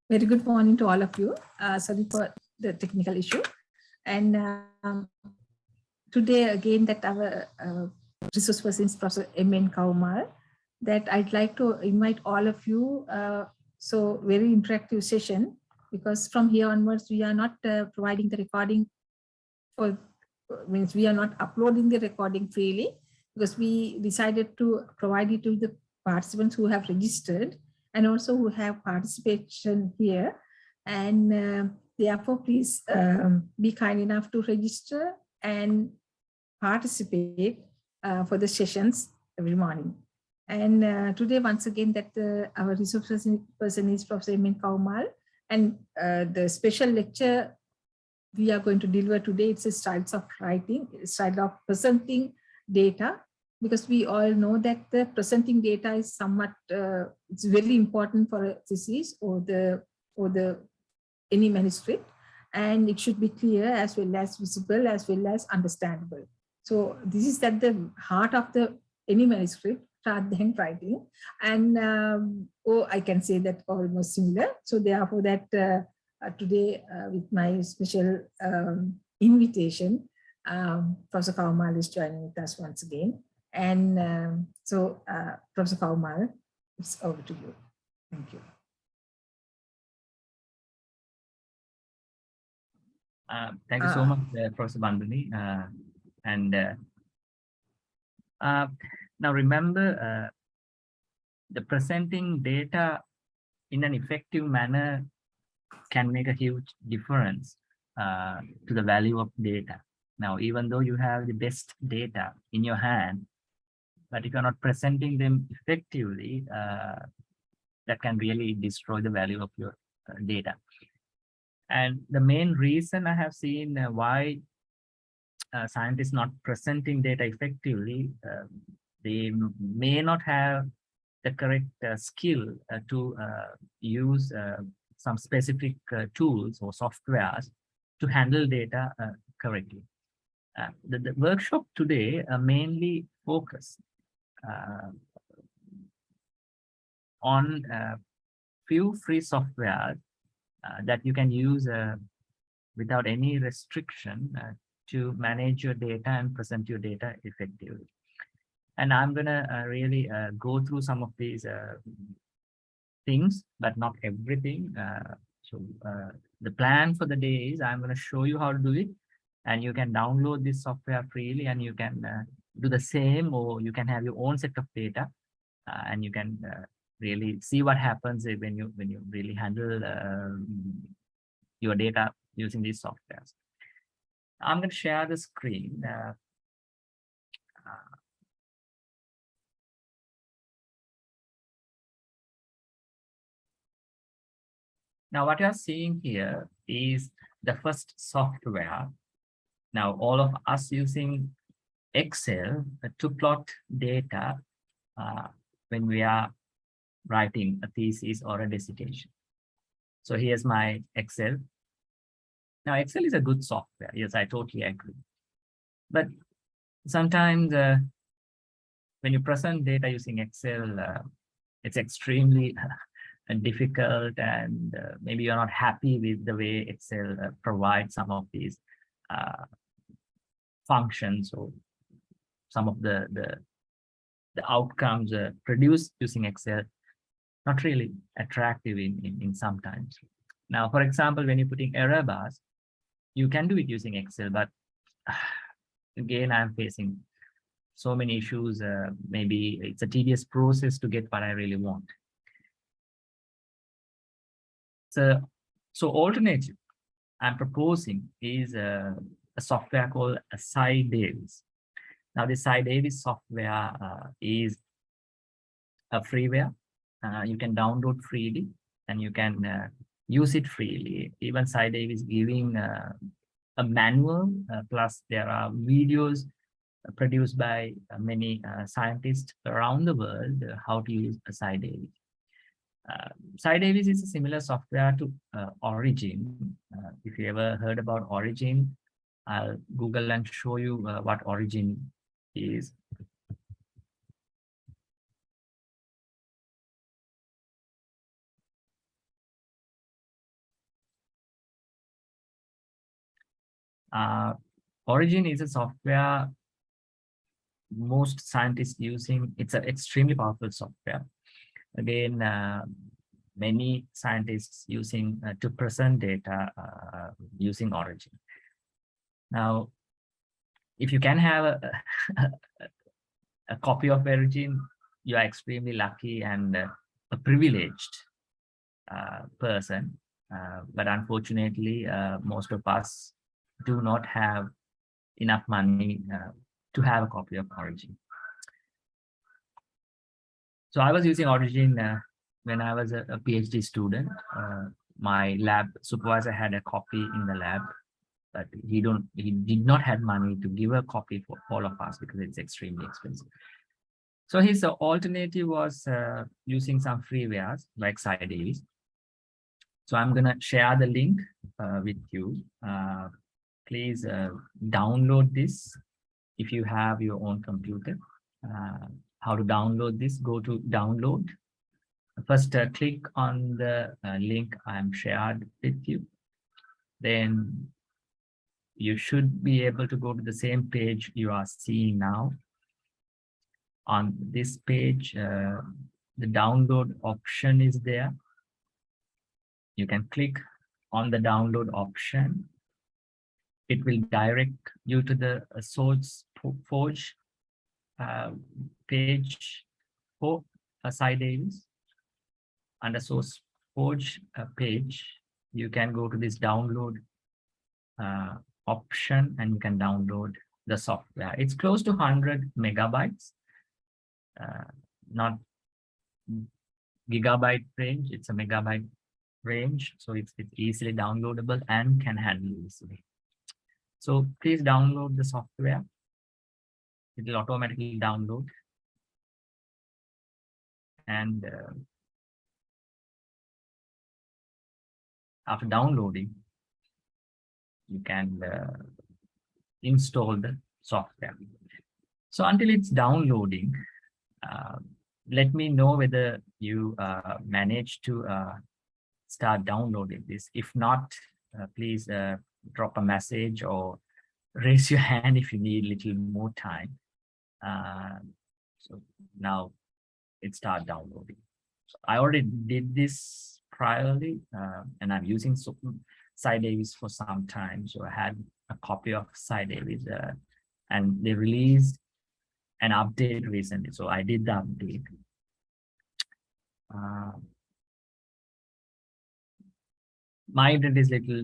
Very good morning to all of you. Sorry for the technical issue. And today again that our resource person is Professor M.N. Kaumal, that I'd like to invite all of you. So very interactive session, because from here onwards, we are not providing the recording for, means we are not uploading the recording freely, because we decided to provide it to the participants who have registered and also who have participation here. And therefore, please be kind enough to register and participate for the sessions every morning. And today, once again, that our resource person is Professor M.N. Kaumal, and the special lecture we are going to deliver today, it's a styles of writing, style of presenting data, because we all know that the presenting data is somewhat, it's very important for a thesis or any manuscript, and it should be clear as well as visible as well as understandable. So this is at the heart of any manuscript rather than writing, and I can say that almost similar. So therefore that today with my special invitation, Professor Kaumal is joining with us once again. And so Professor Kaumal, it's over to you. Thank you. Thank you so much, Professor Banduni. Now remember, the presenting data in an effective manner can make a huge difference to the value of data. Now, even though you have the best data in your hand, but if you're not presenting them effectively, that can really destroy the value of your data. And the main reason I have seen why scientists not presenting data effectively, they may not have the correct skill to use some specific tools or softwares to handle data correctly. The workshop today mainly focus on few free software that you can use without any restriction to manage your data and present your data effectively. And I'm gonna really go through some of these things, but not everything. So the plan for the day is I'm gonna show you how to do it, and you can download this software freely, and you can do the same, or you can have your own set of data, and you can really see what happens when you really handle your data using these softwares. I'm going to share the screen. Now, what you're seeing here is the first software. Now, all of us using Excel to plot data when we are writing a thesis or a dissertation. So here's my Excel. Now, Excel is a good software. Yes, I totally agree. But sometimes when you present data using Excel, it's extremely difficult, and maybe you're not happy with the way Excel provides some of these functions, or some of the outcomes produced using Excel, not really attractive in sometimes. Now, for example, when you're putting error bars, you can do it using Excel, but again, I'm facing so many issues. Maybe it's a tedious process to get what I really want. So alternative I'm proposing is a software called SciDavis. Now, the SciDavis software is a freeware. You can download freely, and you can use it freely. Even SciDavis is giving a manual, plus there are videos produced by many scientists around the world how to use SciDavis. SciDavis is a similar software to Origin. If you ever heard about Origin, I'll Google and show you what Origin is. Origin is a software most scientists using. It's an extremely powerful software. Again, many scientists using to present data using Origin. Now, if you can have a copy of Origin, you are extremely lucky and a privileged person. But unfortunately, most of us do not have enough money to have a copy of Origin. So I was using Origin when I was a PhD student. My lab supervisor had a copy in the lab, but he did not have money to give a copy for all of us because it's extremely expensive. So his alternative was using some freewares like SciDavis. So I'm gonna share the link with you. Please download this if you have your own computer. How to download this? Go to download. First, click on the link I'm shared with you. Then you should be able to go to the same page you are seeing now. On this page, the download option is there. You can click on the download option. It will direct you to the SourceForge page for SciDavis. Under SourceForge page, you can go to this download option and you can download the software. It's close to 100 megabytes, not gigabyte range, it's a megabyte range. So it's easily downloadable and can handle easily. So please download the software. It will automatically download. And after downloading, you can install the software. So until it's downloading, let me know whether you manage to start downloading this. If not, please drop a message or raise your hand if you need a little more time. So now it starts downloading. So I already did this priorly, and I'm using SciDavis for some time. So I had a copy of SciDavis, and they released an update recently. So I did the update. My internet is little,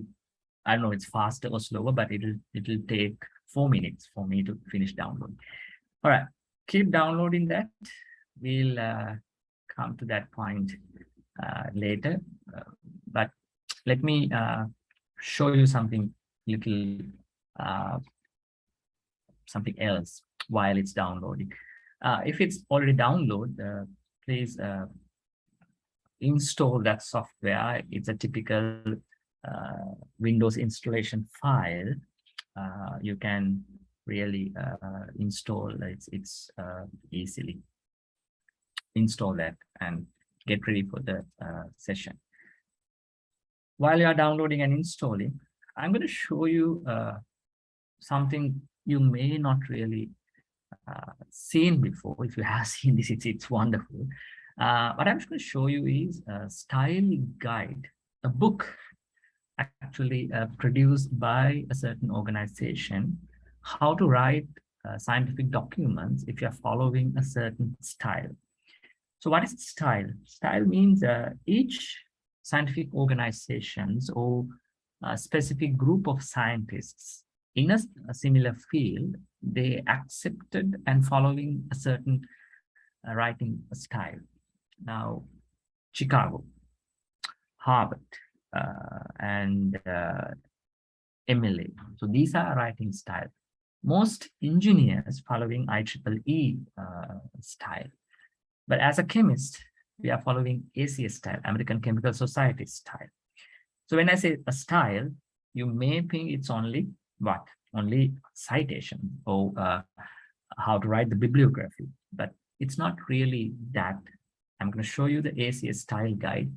I don't know, it's faster or slower, but it'll take 4 minutes for me to finish downloading. All right, keep downloading that. We'll come to that point later, but let me show you something little, something else while it's downloading. If it's already downloaded, please install that software. It's a typical Windows installation file. You can really install it's easily install that and get ready for the session. While you are downloading and installing, I'm going to show you something you may not really seen before. If you have seen this, it's wonderful. What I'm just going to show you is a style guide, a book actually produced by a certain organization, how to write scientific documents if you're following a certain style. So what is style? Style means each scientific organizations or a specific group of scientists in a similar field, they accepted and following a certain writing style. Now, Chicago, Harvard, and MLA. So these are writing style. Most engineers following IEEE style. But as a chemist, we are following ACS style, American Chemical Society style. So when I say a style, you may think it's only what? Only citation or how to write the bibliography, but it's not really that. I'm going to show you the ACS style guide.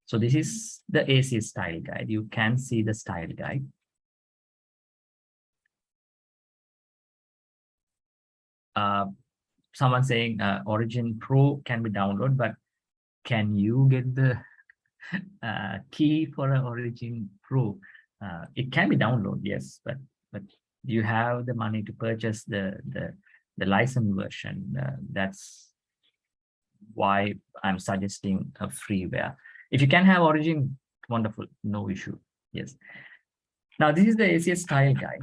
So this is the ACS style guide. You can see the style guide. someone saying Origin Pro can be downloaded, but can you get the key for an Origin Pro? It can be downloaded, yes, but you have the money to purchase the licensed version. That's why I'm suggesting a freeware. If you can have Origin, wonderful, no issue. Yes. Now this is the ACS style guide.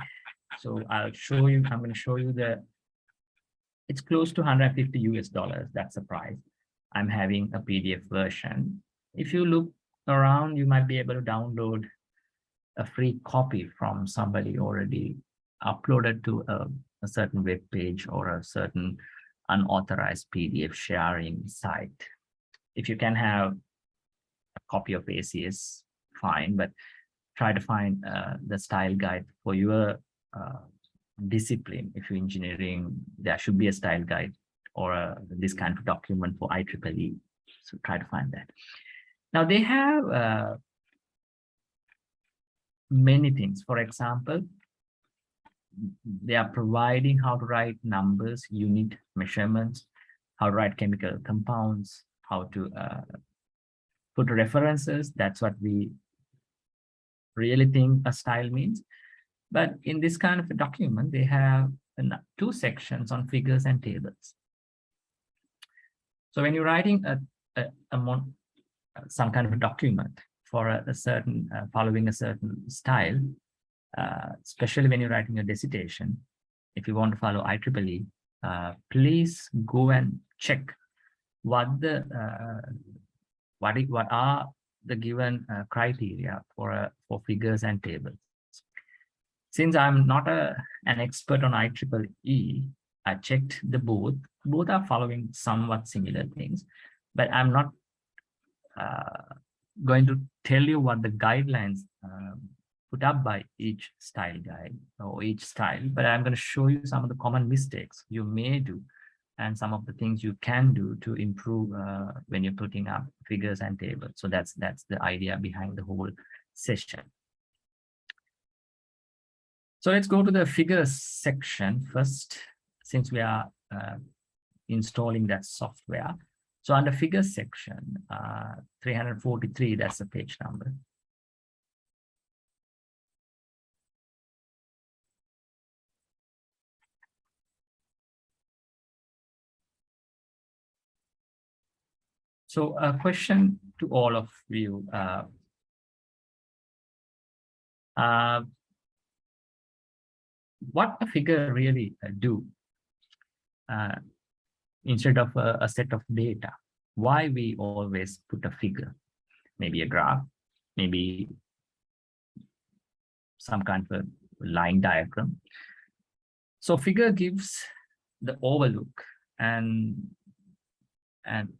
So I'll show you. I'm going to show you it's close to $150 US. That's the price. I'm having a PDF version. If you look around, you might be able to download a free copy from somebody already uploaded to a certain web page or a certain unauthorized PDF sharing site. If you can have a copy of ACS, fine, but try to find the style guide for your discipline. If you're engineering, there should be a style guide or this kind of document for IEEE. So try to find that. Now they have many things. For example, they are providing how to write numbers, unit measurements, how to write chemical compounds, how to put references. That's what we really think a style means. But in this kind of a document, they have 2 sections on figures and tables. So when you're writing some kind of a document for a certain, following a certain style, especially when you're writing a dissertation, if you want to follow IEEE, please go and check what are the given criteria for figures and tables. Since I'm not an expert on IEEE, I checked the both. Both are following somewhat similar things, but I'm not going to tell you what the guidelines put up by each style guide or each style, but I'm going to show you some of the common mistakes you may do and some of the things you can do to improve when you're putting up figures and tables. So that's the idea behind the whole session. So let's go to the figures section first, since we are installing that software. So under figures section, 343, that's the page number. So a question to all of you. What a figure really do instead of a set of data? Why we always put a figure? Maybe a graph, maybe some kind of a line diagram. So figure gives the overlook, and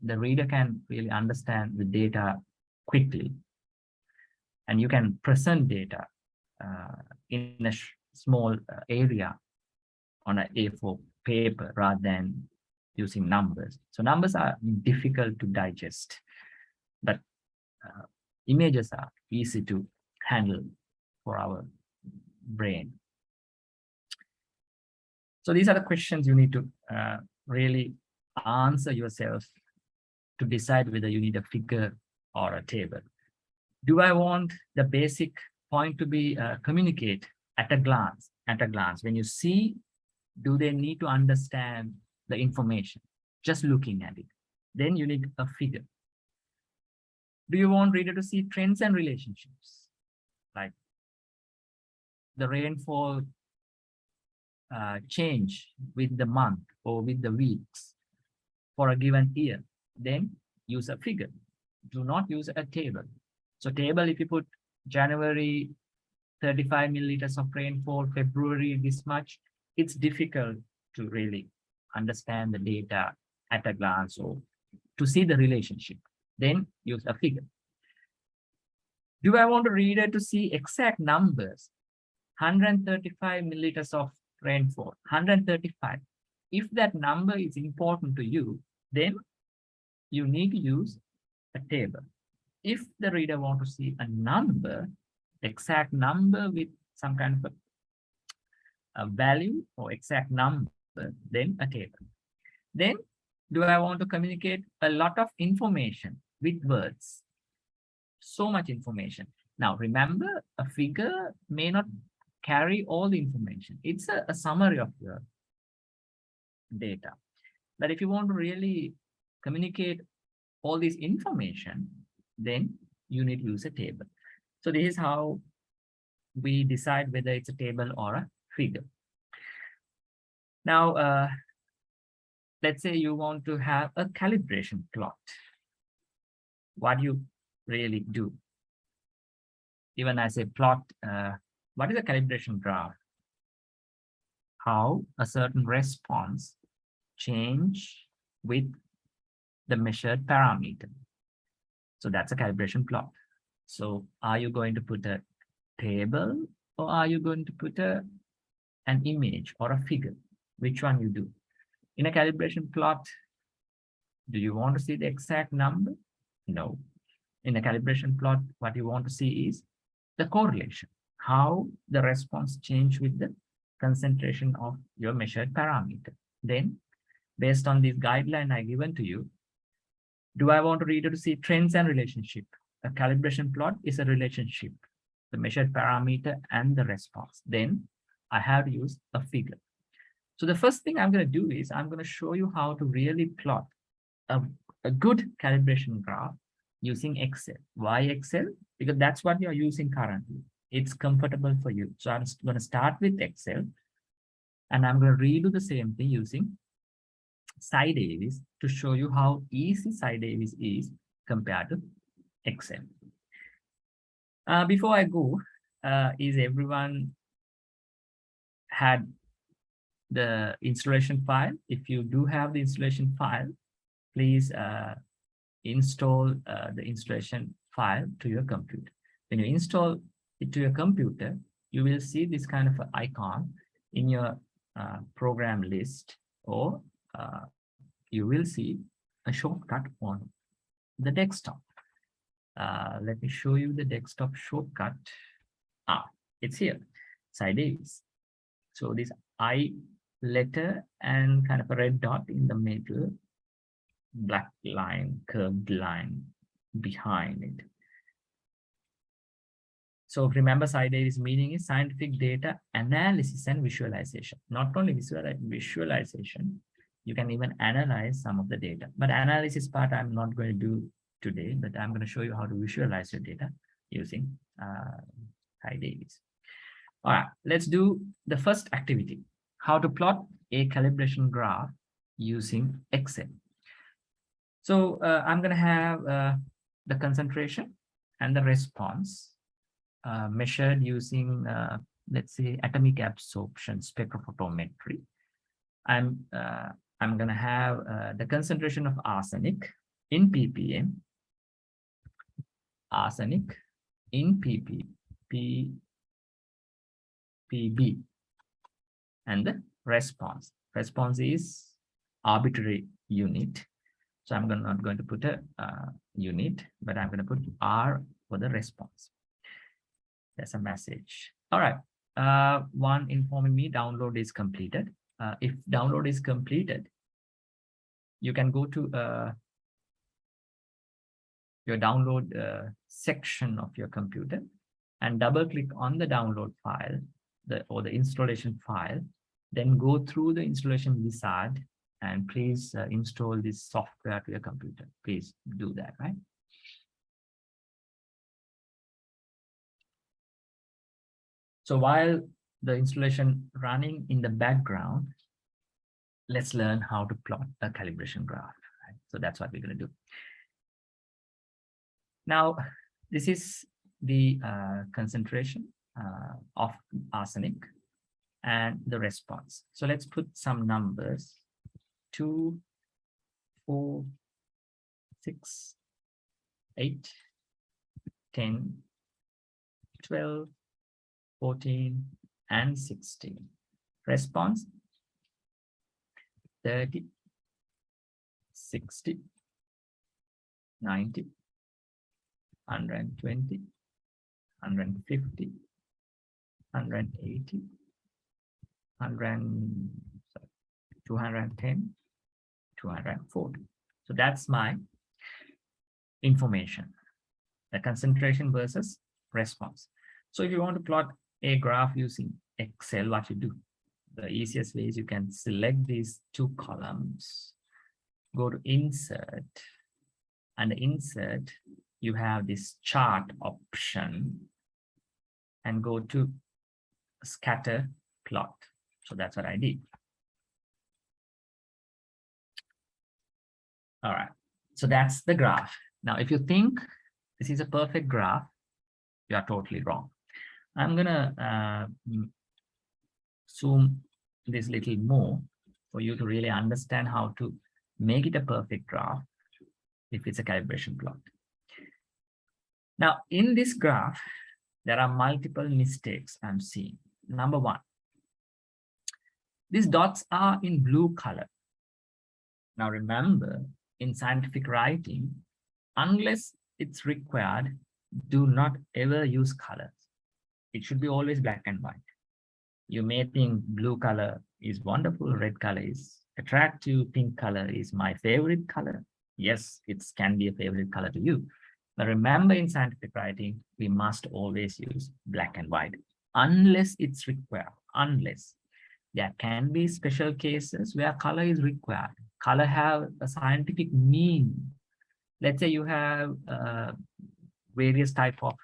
the reader can really understand the data quickly, and you can present data in a small area on an A4 paper rather than using numbers. So numbers are difficult to digest, but images are easy to handle for our brain. So these are the questions you need to really answer yourself to decide whether you need a figure or a table. Do I want the basic point to be communicate at a glance? When you see, do they need to understand the information just looking at it? Then you need a figure. Do you want reader to see trends and relationships, like the rainfall change with the month or with the weeks for a given year? Then use a figure. Do not use a table. So table, if you put January 35 milliliters of rainfall, February this much, it's difficult to really understand the data at a glance or to see the relationship. Then use a figure. Do I want the reader to see exact numbers? 135 milliliters of rainfall, 135. If that number is important to you, then you need to use a table. If the reader wants to see a number, exact number with some kind of a value or exact number, then a table. Then, do I want to communicate a lot of information with words? So much information. Now, remember, a figure may not carry all the information. It's a summary of your data. But if you want to really communicate all this information, then you need to use a table. So this is how we decide whether it's a table or a figure. Now, let's say you want to have a calibration plot. What do you really do? Even as a plot, what is a calibration graph? How a certain response change with the measured parameter. So that's a calibration plot. So are you going to put a table, or are you going to put an image or a figure? Which one you do? In a calibration plot, do you want to see the exact number? No. In a calibration plot, what you want to see is the correlation, how the response change with the concentration of your measured parameter. Then, based on this guideline I given to you, do I want to reader to see trends and relationship? A calibration plot is a relationship, the measured parameter and the response. Then I have to use a figure. So the first thing I'm going to do is I'm going to show you how to really plot a good calibration graph using Excel. Why Excel? Because that's what you're using currently. It's comfortable for you. So I'm going to start with Excel, and I'm going to redo the same thing using SciDavis to show you how easy SciDavis is compared to Excel. Before I go, is everyone had the installation file? If you do have the installation file, please install the installation file to your computer. When you install it to your computer, you will see this kind of icon in your program list, or you will see a shortcut on the desktop. Let me show you the desktop shortcut. It's here, SciDavis. So this I letter and kind of a red dot in the middle, black line, curved line behind it. So remember, SciDavis meaning is scientific data analysis and visualization. Not only visualization, you can even analyze some of the data. But analysis part I'm not going to do today, but I'm going to show you how to visualize your data using SciDavis. All right, let's do the first activity, how to plot a calibration graph using Excel. So I'm going to have the concentration and the response measured using, let's say, atomic absorption spectrophotometry. I'm going to have the concentration of arsenic in ppm, arsenic in ppb, and the response. Response is arbitrary unit. So I'm not going to put a unit, but I'm going to put R for the response. That's a message. All right. One informing me download is completed. If download is completed, you can go to your download section of your computer and double click on the download file, or the installation file, then go through the installation wizard and please install this software to your computer. Please do that, right? So while the installation running in the background, let's learn how to plot a calibration graph. Right? So that's what we're going to do. Now, this is the concentration of arsenic and the response. So let's put some numbers: 2, 4, 6, 8, 10, 12, 14, and 16. Response: 30, 60, 90, 120, 150, 180, 210, 240. So that's my information, the concentration versus response. So if you want to plot a graph using Excel, what you do? The easiest way is you can select these two columns, go to insert, and insert, you have this chart option, and go to scatter plot. So that's what I did. All right, so that's the graph. Now, if you think this is a perfect graph, you are totally wrong. I'm gonna zoom this little more for you to really understand how to make it a perfect graph if it's a calibration plot. Now, in this graph, there are multiple mistakes I'm seeing. Number one, these dots are in blue color. Now, remember, in scientific writing, unless it's required, do not ever use colors. It should be always black and white. You may think blue color is wonderful, red color is attractive, pink color is my favorite color. Yes, it can be a favorite color to you. But remember, in scientific writing, we must always use black and white, unless it's required. Unless there can be special cases where color is required. Color have a scientific meaning. Let's say you have various type of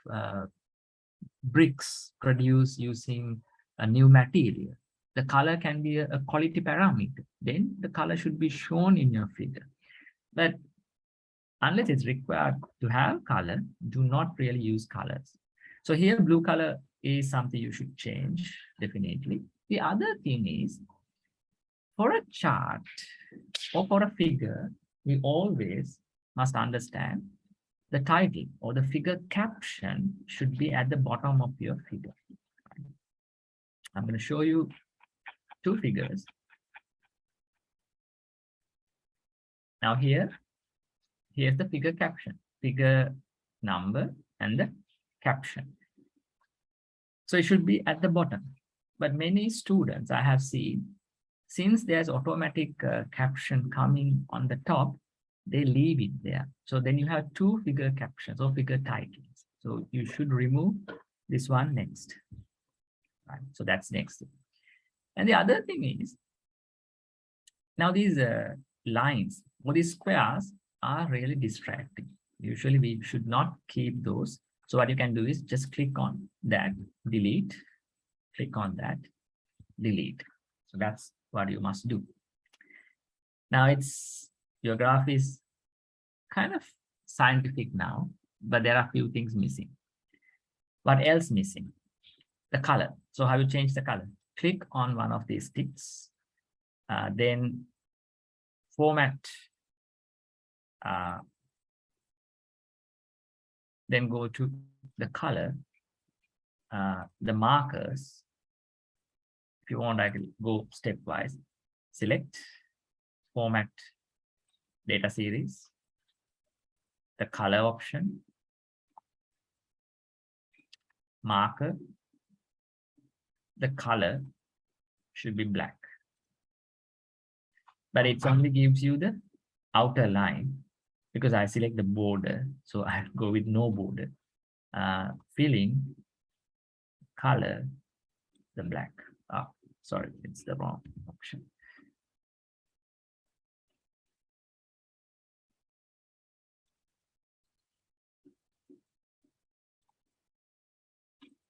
bricks produced using a new material. The color can be a quality parameter. Then the color should be shown in your figure. But unless it's required to have color, do not really use colors. So here, blue color is something you should change, definitely. The other thing is, for a chart or for a figure, we always must understand the title or the figure caption should be at the bottom of your figure. I'm going to show you two figures. Now here's the figure caption, figure number and the caption. So it should be at the bottom. But many students I have seen, since there's automatic caption coming on the top, they leave it there. So then you have two figure captions or figure titles. So you should remove this one next. Right? So that's next. And the other thing is, now these lines or these squares are really distracting. Usually we should not keep those. So what you can do is just click on that, delete, click on that, delete. So that's what you must do. Now your graph is kind of scientific now, but there are a few things missing. What else missing? The color. So how you change the color? Click on one of these sticks, then format, then go to the color, the markers. If you want, I can go stepwise. Select, format, data series, the color option, marker. The color should be black, but it only gives you the outer line because I select the border, so I go with no border. Filling, color, the black. Oh, sorry, it's the wrong option.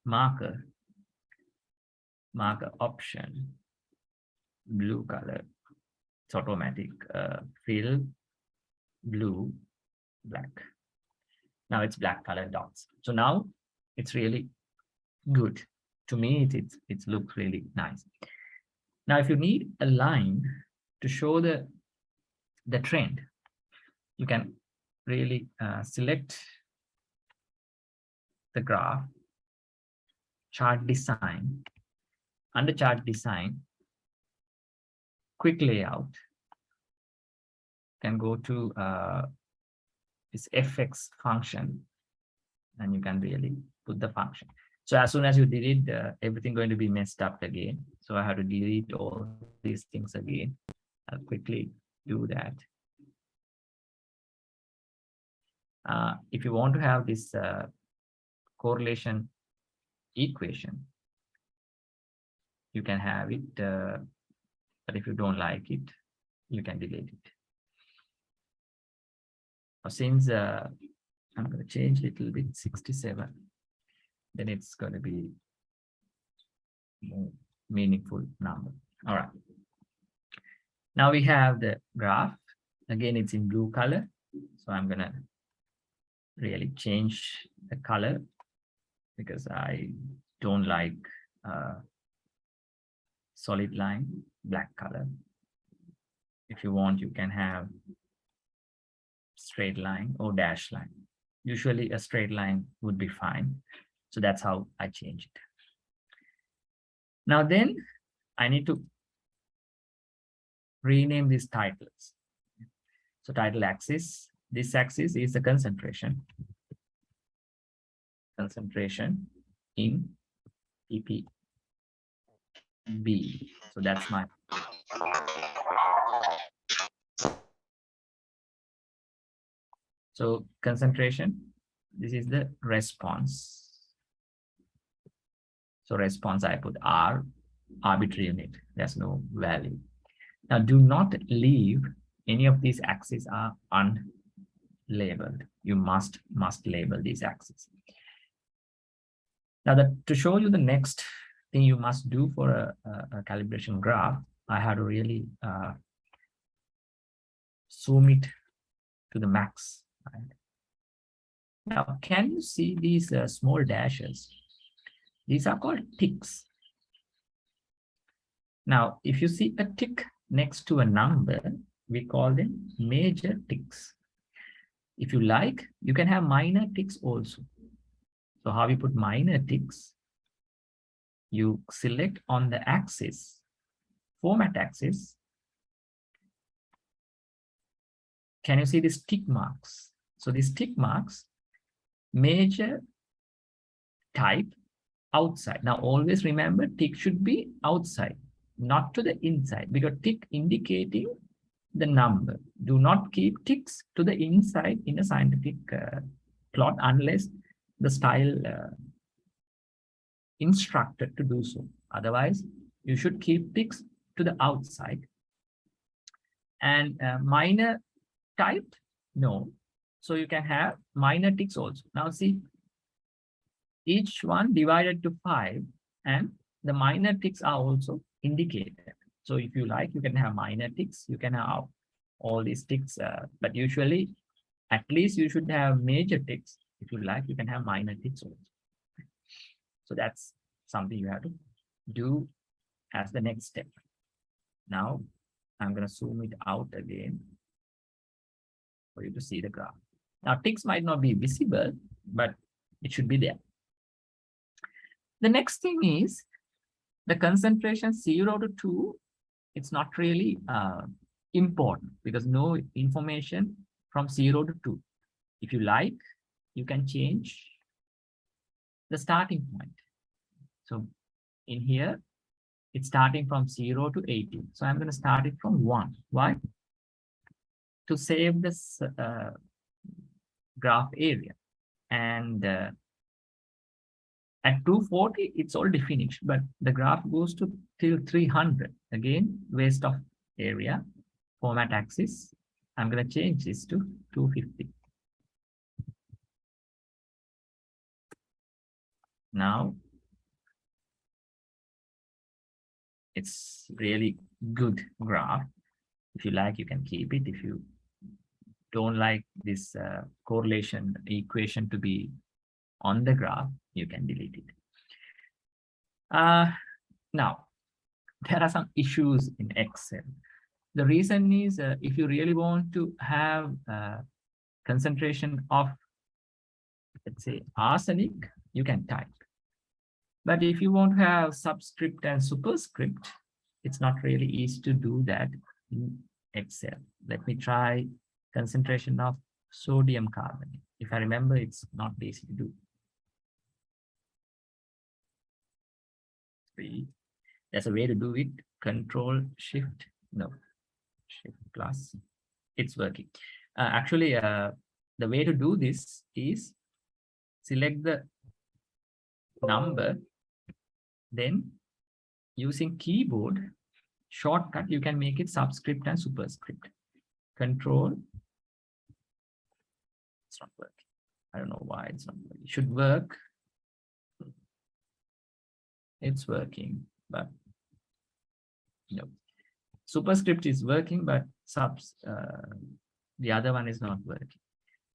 Marker option, blue color. It's automatic. Fill, blue, black. Now it's black color dots. So now it's really good. To me, it looks really nice. Now, if you need a line to show the trend, you can really select the graph, chart design. Under chart design, quick layout, can go to this fx function, and you can really put the function. So as soon as you delete, everything going to be messed up again. So I have to delete all these things again. I'll quickly do that. If you want to have this correlation equation, you can have it, but if you don't like it, you can delete it. Since I'm going to change a little bit 67, then it's going to be more meaningful number. All right. Now we have the graph. Again, it's in blue color. So I'm going to really change the color because I don't like solid line, black color. If you want, you can have straight line or dash line. Usually a straight line would be fine. So that's how I change it. Now then I need to rename these titles. So title axis, this axis is the concentration. Concentration in ppb. So that's my so concentration. This is the response. So response, I put R, arbitrary unit. There's no value. Now do not leave any of these axes are unlabeled. You must label these axes. Now to show you the next thing you must do for a calibration graph, I had to really zoom it to the max. Right? Now, can you see these small dashes? These are called ticks. Now, if you see a tick next to a number, we call them major ticks. If you like, you can have minor ticks also. So how you put minor ticks? You select on the axis, format axis. Can you see these tick marks? So these tick marks, major type outside. Now always remember tick should be outside, not to the inside, because tick indicating the number. Do not keep ticks to the inside in a scientific plot unless the style instructed to do so. Otherwise, you should keep ticks to the outside. And minor type, no. So you can have minor ticks also. Now see, each one divided to 5, and the minor ticks are also indicated. So if you like, you can have minor ticks, you can have all these ticks, but usually at least you should have major ticks. If you like, you can have minor ticks also. So that's something you have to do as the next step. Now I'm going to zoom it out again for you to see the graph. Now ticks might not be visible, but it should be there. The next thing is the concentration 0 to 2. It's not really important because no information from 0 to 2. If you like, you can change the starting point. So in here, it's starting from 0 to 18. So I'm going to start it from 1. Why? To save this graph area. And at 240, it's already finished, but the graph goes to till 300. Again, waste of area, format axis. I'm going to change this to 250. Now, it's really good graph. If you like, you can keep it. If you don't like this correlation equation to be on the graph, you can delete it. Now, there are some issues in Excel. The reason is if you really want to have concentration of, let's say, arsenic, you can type. But if you want to have subscript and superscript, it's not really easy to do that in Excel. Let me try concentration of sodium carbonate. If I remember, it's not easy to do. There's a way to do it. Control Shift. No. Shift plus, it's working. Actually, the way to do this is select the number, then using keyboard shortcut, you can make it subscript and superscript. Control, it's not working. I don't know why it's not working. It should work. It's working, but no. Superscript is working, but the other one is not working.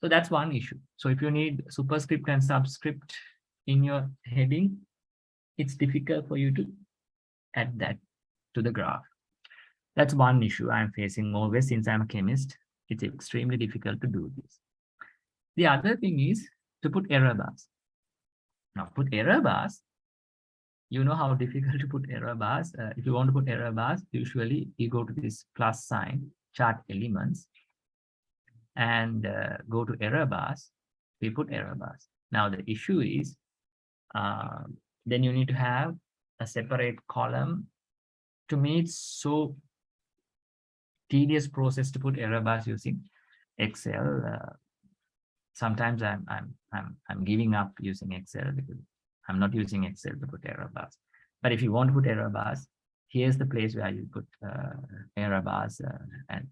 So that's one issue. So if you need superscript and subscript in your heading, it's difficult for you to add that to the graph. That's one issue I'm facing always since I'm a chemist. It's extremely difficult to do this. The other thing is to put error bars. Now, put error bars, you know how difficult to put error bars. If you want to put error bars, usually you go to this plus sign, chart elements, and go to error bars. We put error bars. Now, the issue is, then you need to have a separate column. To me, it's so tedious process to put error bars using Excel. Sometimes I'm giving up using Excel because I'm not using Excel to put error bars. But if you want to put error bars, here's the place where you put error bars, and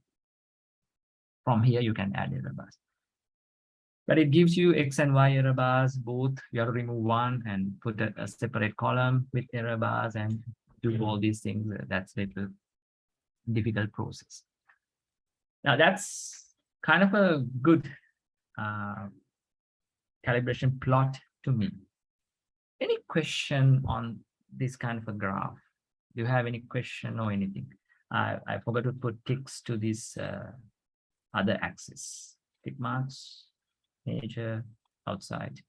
from here you can add error bars. But it gives you X and Y error bars both. You have to remove one and put a separate column with error bars and do all these things. That's a little difficult process. Now that's kind of a good calibration plot to me. Any question on this kind of a graph? Do you have any question or anything? I forgot to put ticks to this other axis. Tick marks, major, outside,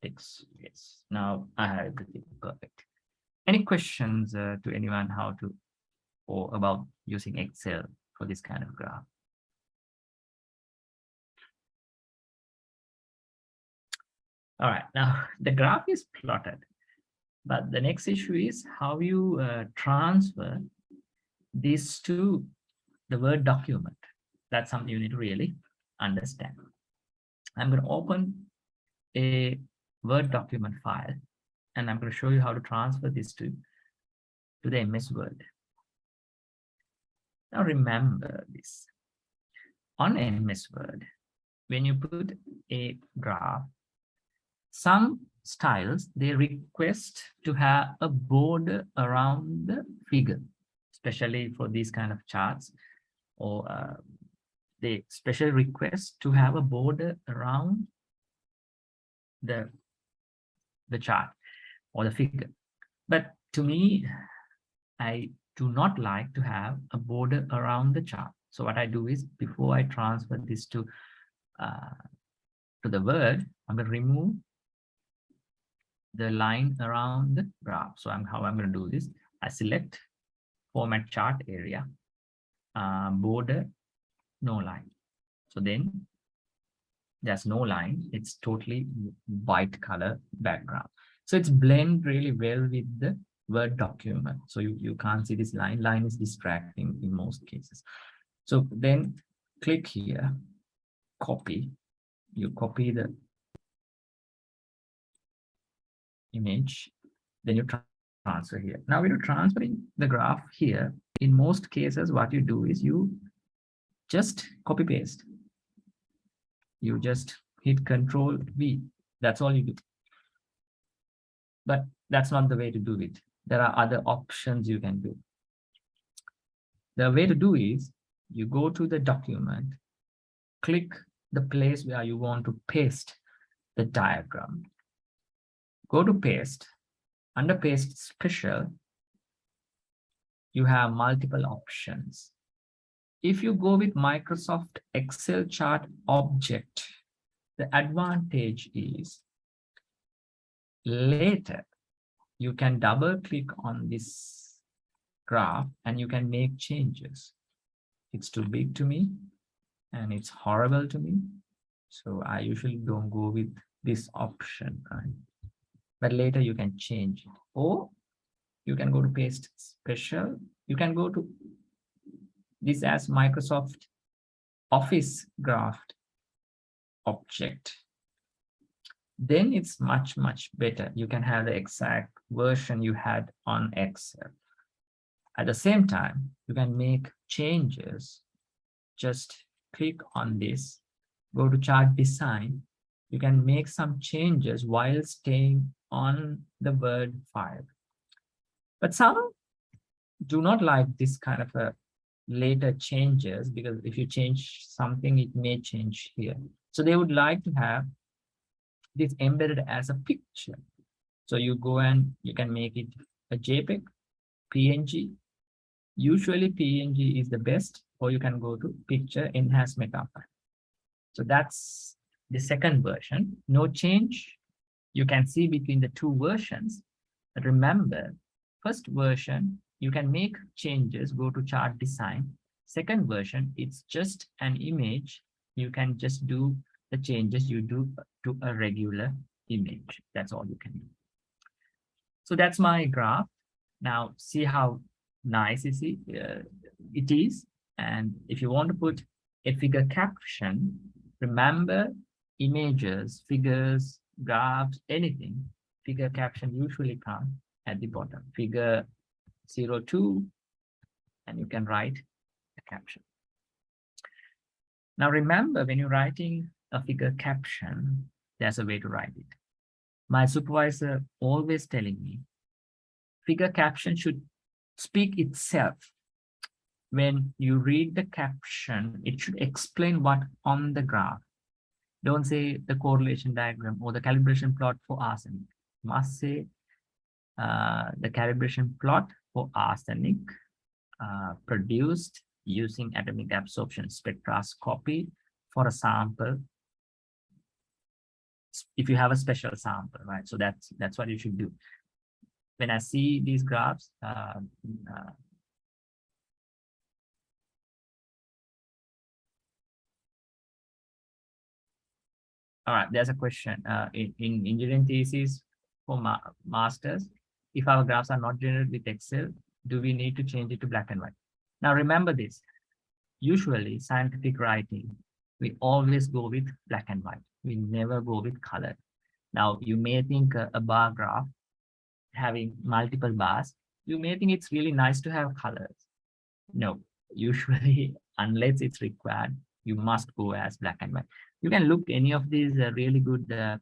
ticks. Yes. Now I have everything perfect. Any questions to anyone how to or about using Excel for this kind of graph? All right, now the graph is plotted, but the next issue is how you transfer this to the Word document. That's something you need to really understand. I'm going to open a Word document file, and I'm going to show you how to transfer this to the MS Word. Now remember this. On MS Word, when you put a graph, some styles, they request to have a border around the figure, especially for these kind of charts, or they specially request to have a border around the chart or the figure. But to me, I do not like to have a border around the chart. So what I do is, before I transfer this to the Word, I'm going to remove the line around the graph. So how I'm going to do this, I select format chart area, border, no line. So then there's no line, it's totally white color background. So it's blend really well with the Word document. So you can't see this line. Line is distracting in most cases. So then click here, copy. You copy the image, then you transfer here. Now when you're transferring the graph here, in most cases, what you do is you just copy paste. You just hit Control V. That's all you do. But that's not the way to do it. There are other options you can do. The way to do is you go to the document, click the place where you want to paste the diagram. Go to paste. Under paste special, you have multiple options. If you go with Microsoft Excel chart object, the advantage is later you can double click on this graph and you can make changes. It's too big to me and it's horrible to me. So I usually don't go with this option, right? But later you can change it, or you can go to paste special. You can go to this as Microsoft Office graph object, then it's much, much better. You can have the exact version you had on Excel. At the same time, you can make changes. Just click on this, go to chart design. You can make some changes while staying on the Word file. But some do not like this kind of a later changes, because if you change something, it may change here. So they would like to have this embedded as a picture. So you go and you can make it a JPEG, PNG. Usually PNG is the best, or you can go to picture enhanced meta file. So that's the second version. No change. You can see between the two versions. But remember, first version, you can make changes, go to chart design. Second version, it's just an image. You can just do the changes you do to a regular image. That's all you can do. So that's my graph. Now see how nice it is. And if you want to put a figure caption, remember images, figures, graphs, anything, figure caption usually come at the bottom, figure 02, and you can write a caption. Now remember, when you're writing a figure caption, there's a way to write it. My supervisor always telling me, figure caption should speak itself. When you read the caption, it should explain what on the graph. Don't say the correlation diagram or the calibration plot for arsenic. Must say the calibration plot for arsenic produced using atomic absorption spectroscopy for a sample. If you have a special sample, right? So that's what you should do. When I see these graphs, all right, there's a question in engineering thesis for masters. If our graphs are not generated with Excel, do we need to change it to black and white? Now remember this, usually scientific writing, we always go with black and white. We never go with color. Now you may think a bar graph having multiple bars, you may think it's really nice to have colors. No, usually unless it's required, you must go as black and white. You can look any of these really good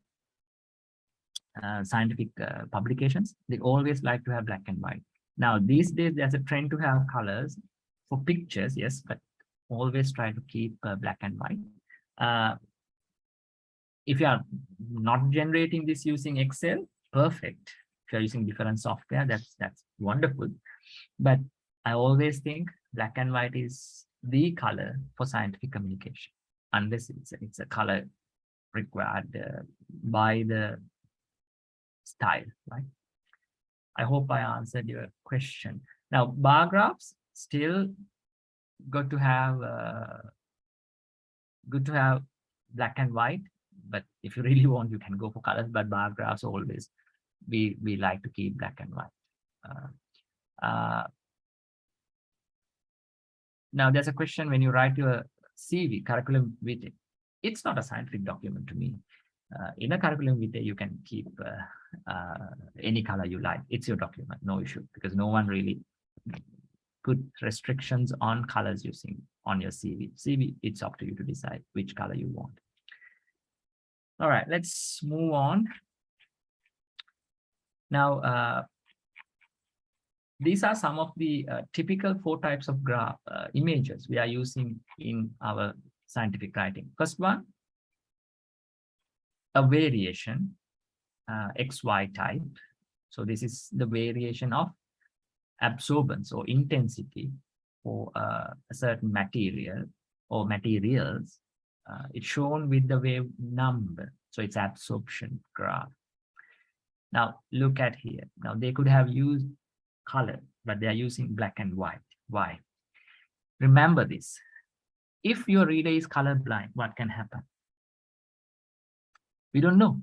scientific publications. They always like to have black and white. Now these days there's a trend to have colors for pictures, yes, but always try to keep black and white. If you are not generating this using Excel, perfect. If you're using different software, that's wonderful. But I always think black and white is the color for scientific communication, unless it's a color required by the style, right? I hope I answered your question. Now, bar graphs still good to have black and white, but if you really want, you can go for colors. But bar graphs always we like to keep black and white. Now there's a question, when you write your CV, curriculum vitae, it's not a scientific document to me. In a curriculum vitae, you can keep any color you like. It's your document, no issue, because no one really put restrictions on colors using on your CV. CV, it's up to you to decide which color you want. All right, let's move on. Now, these are some of the typical 4 types of graph images we are using in our scientific writing. First one, a variation, XY type. So this is the variation of absorbance or intensity for a certain material or materials. It's shown with the wave number. So it's absorption graph. Now look at here. Now they could have used color, but they are using black and white. Why? Remember this. If your reader is colorblind, what can happen? We don't know.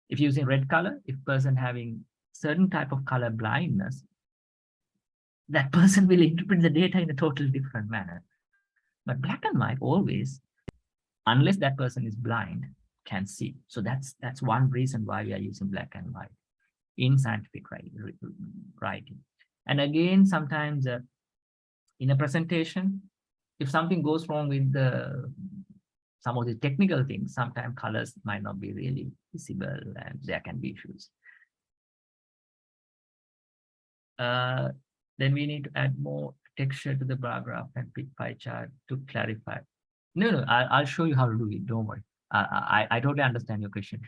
If using red color, if person having certain type of color blindness, that person will interpret the data in a totally different manner. But black and white always, unless that person is blind, can see. So that's one reason why we are using black and white in scientific writing. And again, sometimes in a presentation, if something goes wrong with some of the technical things, sometimes colors might not be really visible and there can be issues. Then we need to add more texture to the bar graph and pick pie chart to clarify. No, I'll show you how to do it. Don't worry. I totally understand your question.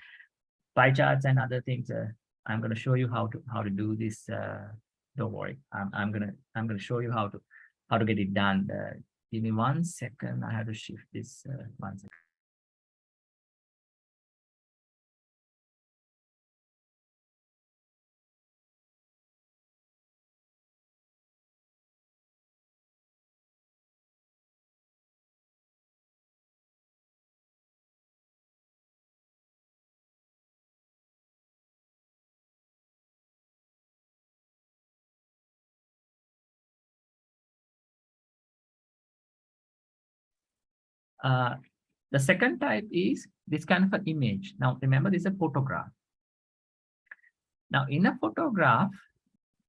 Pie charts and other things. I'm going to show you how to do this. Don't worry. I'm gonna show you how to get it done. Give me 1 second. I have to shift this 1 second. The second type is this kind of an image. Now, remember, this is a photograph. Now, in a photograph,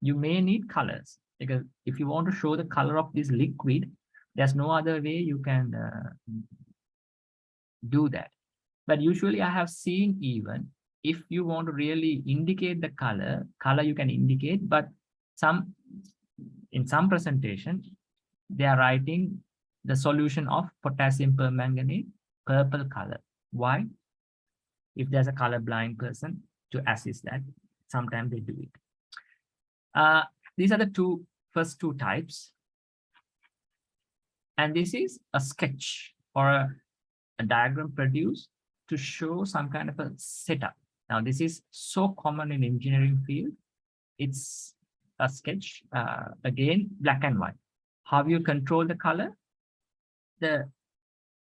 you may need colors, because if you want to show the color of this liquid, there's no other way you can do that. But usually I have seen, even if you want to really indicate the color you can indicate, but in some presentation, they are writing the solution of potassium permanganate, purple color. Why? If there's a colorblind person to assist that, sometimes they do it. These are the first two types. And this is a sketch or a diagram produced to show some kind of a setup. Now, this is so common in engineering field. It's a sketch, again, black and white. How you control the color? The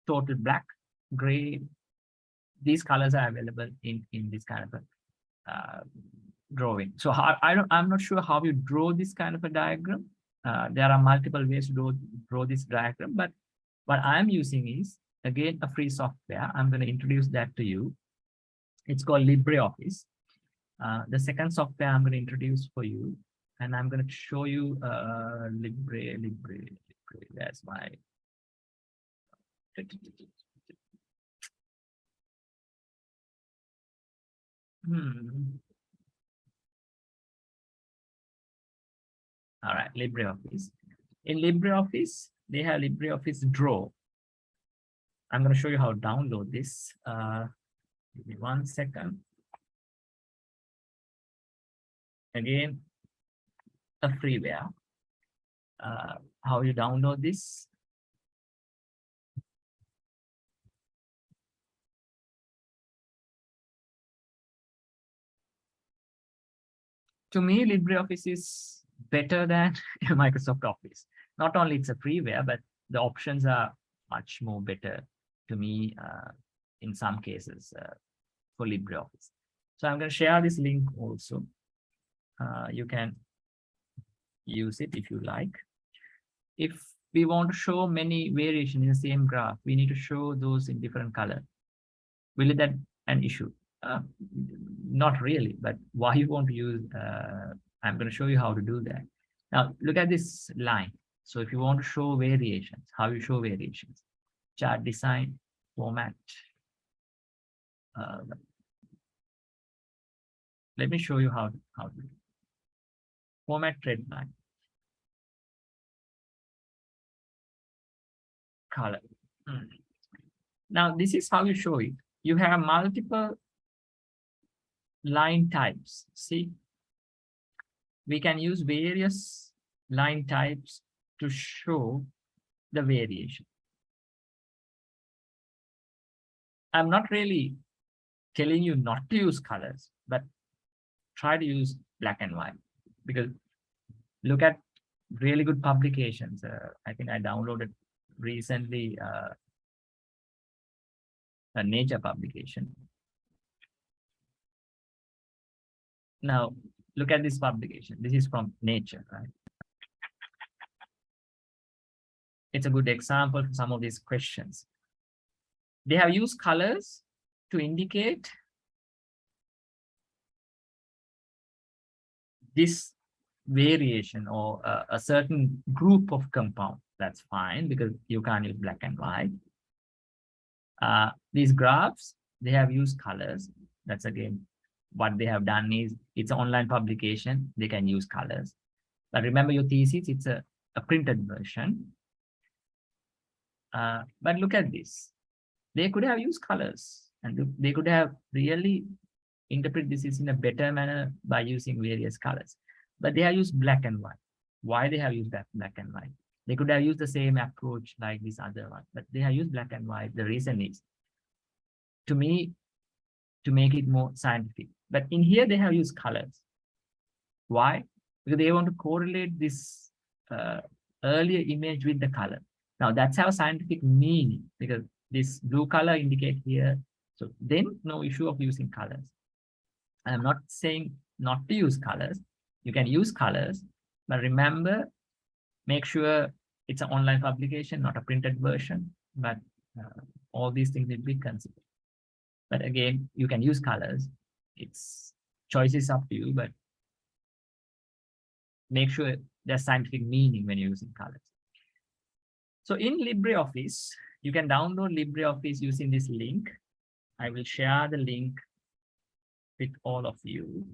total black, gray, these colors are available in this kind of a drawing. So I'm not sure how you draw this kind of a diagram. There are multiple ways to draw this diagram, but what I'm using is, again, a free software. I'm going to introduce that to you. It's called LibreOffice. The second software I'm going to introduce for you, and I'm going to show you Libre. That's my. All right, LibreOffice. In LibreOffice, they have LibreOffice Draw. I'm going to show you how to download this. Give me 1 second. Again, a freeware. How you download this? To me, LibreOffice is better than Microsoft Office. Not only it's a freeware, but the options are much more better to me in some cases for LibreOffice. So I'm going to share this link also. You can use it if you like. If we want to show many variations in the same graph, we need to show those in different color. Will that an issue? Not really, but why you want to use, I'm going to show you how to do that. Now, look at this line. So if you want to show variations, how you show variations, chart design, format. Let me show you how to do it. Format trend line. Color. Now, this is how you show it. You have multiple line types. See, we can use various line types to show the variation. I'm not really telling you not to use colors, but try to use black and white, because look at really good publications. I think I downloaded recently a Nature publication. Now, look at this publication. This is from Nature, right? it's a good example for some of these questions. They have used colors to indicate this variation or a certain group of compound. That's fine because you can't use black and white. These graphs, they have used colors. That's again, what they have done is it's an online publication. They can use colors. But remember your thesis, it's a printed version. But look at this. They could have used colors and they could have really interpret this in a better manner by using various colors. But they have used black and white. Why they have used that black and white? They could have used the same approach like this other one, but they have used black and white. The reason is, to me, to make it more scientific. But in here, they have used colors. Why? Because they want to correlate this earlier image with the color. Now, that's how scientific meaning, because this blue color indicate here. So then no issue of using colors. I'm not saying not to use colors. You can use colors, but remember, make sure it's an online publication, not a printed version, but all these things will be considered. But again, you can use colors. It's choice is up to you, but make sure there's scientific meaning when you're using colors. So in LibreOffice, you can download LibreOffice using this link. I will share the link with all of you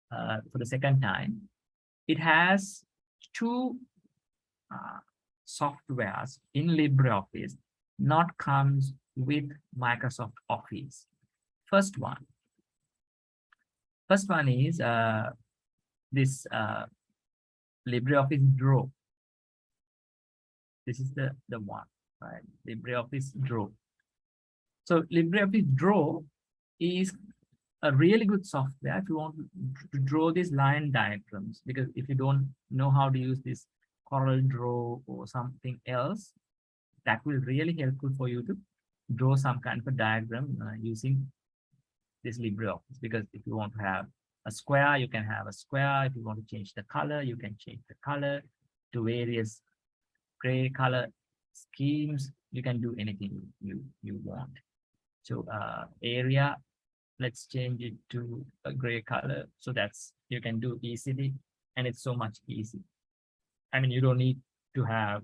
for the second time. It has two softwares in LibreOffice not comes with Microsoft Office. First one is this LibreOffice Draw. This is the one, right? LibreOffice Draw. So LibreOffice Draw is a really good software if you want to draw these line diagrams, because if you don't know how to use this Corel Draw or something else, that will really helpful for you to draw some kind of a diagram using this LibreOffice. Because if you want to have a square, you can have a square. If you want to change the color, you can change the color to various gray color schemes. You can do anything you want. So area, let's change it to a gray color. So that's, you can do easily, and it's so much easy. I mean, you don't need to have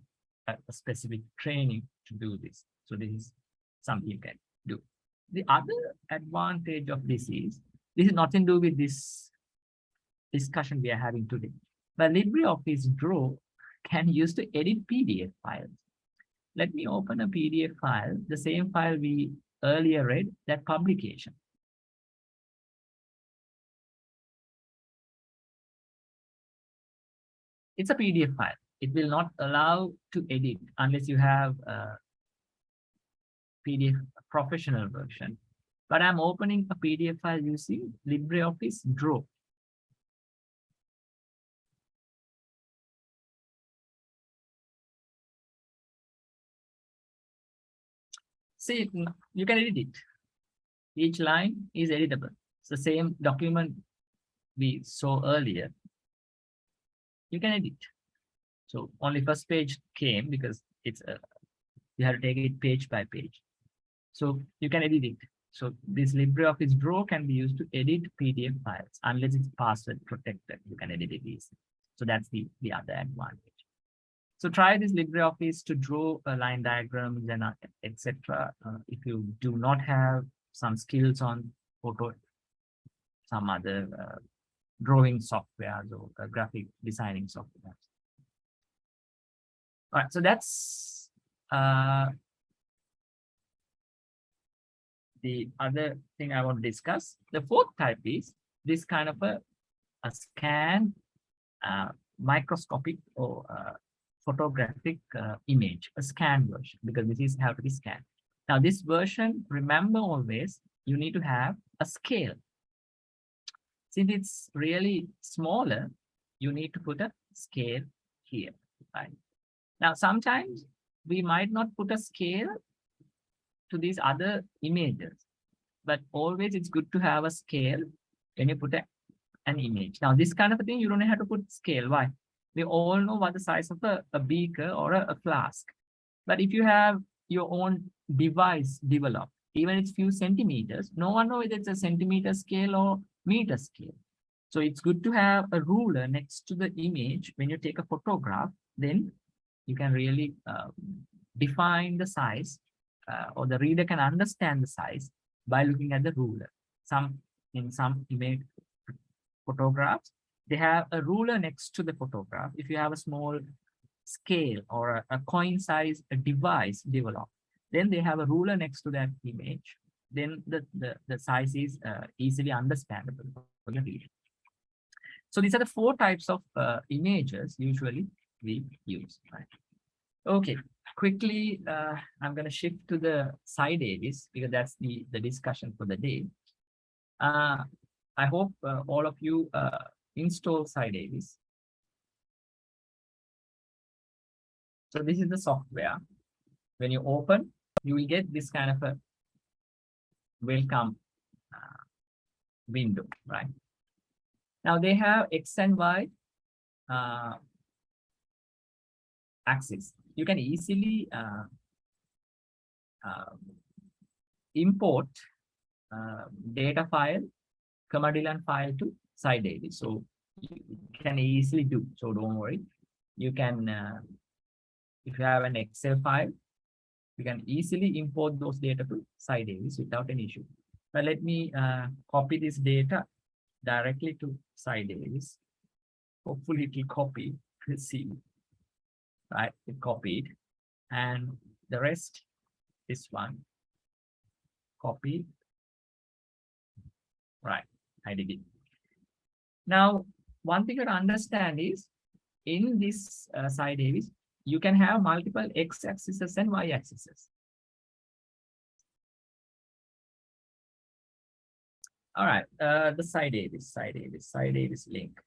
a specific training to do this. So this is something you can do. The other advantage of this is nothing to do with this discussion we are having today. But LibreOffice Draw can use to edit PDF files. Let me open a PDF file, the same file we earlier read, that publication. It's a PDF file. It will not allow to edit unless you have a PDF professional version. But I'm opening a PDF file using LibreOffice Draw. See, you can edit it. Each line is editable. It's the same document we saw earlier. You can edit. So only first page came because it's you have to take it page by page. So you can edit it. So this LibreOffice Draw can be used to edit PDF files unless it's password protected. You can edit it easily. So that's the other advantage. So try this LibreOffice to draw line diagrams and etc. If you do not have some skills on photo, some other drawing softwares or graphic designing softwares. All right, so that's the other thing I want to discuss. The fourth type is this kind of a scan, microscopic or photographic image, a scan version, because this is how to be scanned. Now this version, remember always, you need to have a scale. Since it's really smaller, you need to put a scale here, right? Now, sometimes we might not put a scale to these other images, but always it's good to have a scale when you put an image. Now, this kind of a thing, you don't have to put scale. Why? We all know what the size of a beaker or a flask. But if you have your own device developed, even it's few centimeters, no one knows whether it's a centimeter scale or meter scale. So it's good to have a ruler next to the image when you take a photograph. Then you can really define the size, or the reader can understand the size by looking at the ruler. In some image photographs, they have a ruler next to the photograph. If you have a small scale or a coin size device developed, then they have a ruler next to that image. Then the size is easily understandable for the reader. So these are the 4 types of images usually we use. Right? Okay, quickly, I'm going to shift to the SciDavis because that's the discussion for the day. I hope all of you install SciDavis. So this is the software. When you open, you will get this kind of a welcome window, right? Now they have X and Y axis. You can easily import data file, Commodline file to SciDavis. So you can easily do. So don't worry. You can, if you have an Excel file, you can easily import those data to SciDavis without an issue. But let me copy this data directly to SciDavis. Hopefully it will copy. Let's see. Right, it copied. And the rest, this one, copy. Right, I did it. Now, one thing to understand is, in this SciDavis, you can have multiple x-axes and y-axes. All right, the SciDavis link.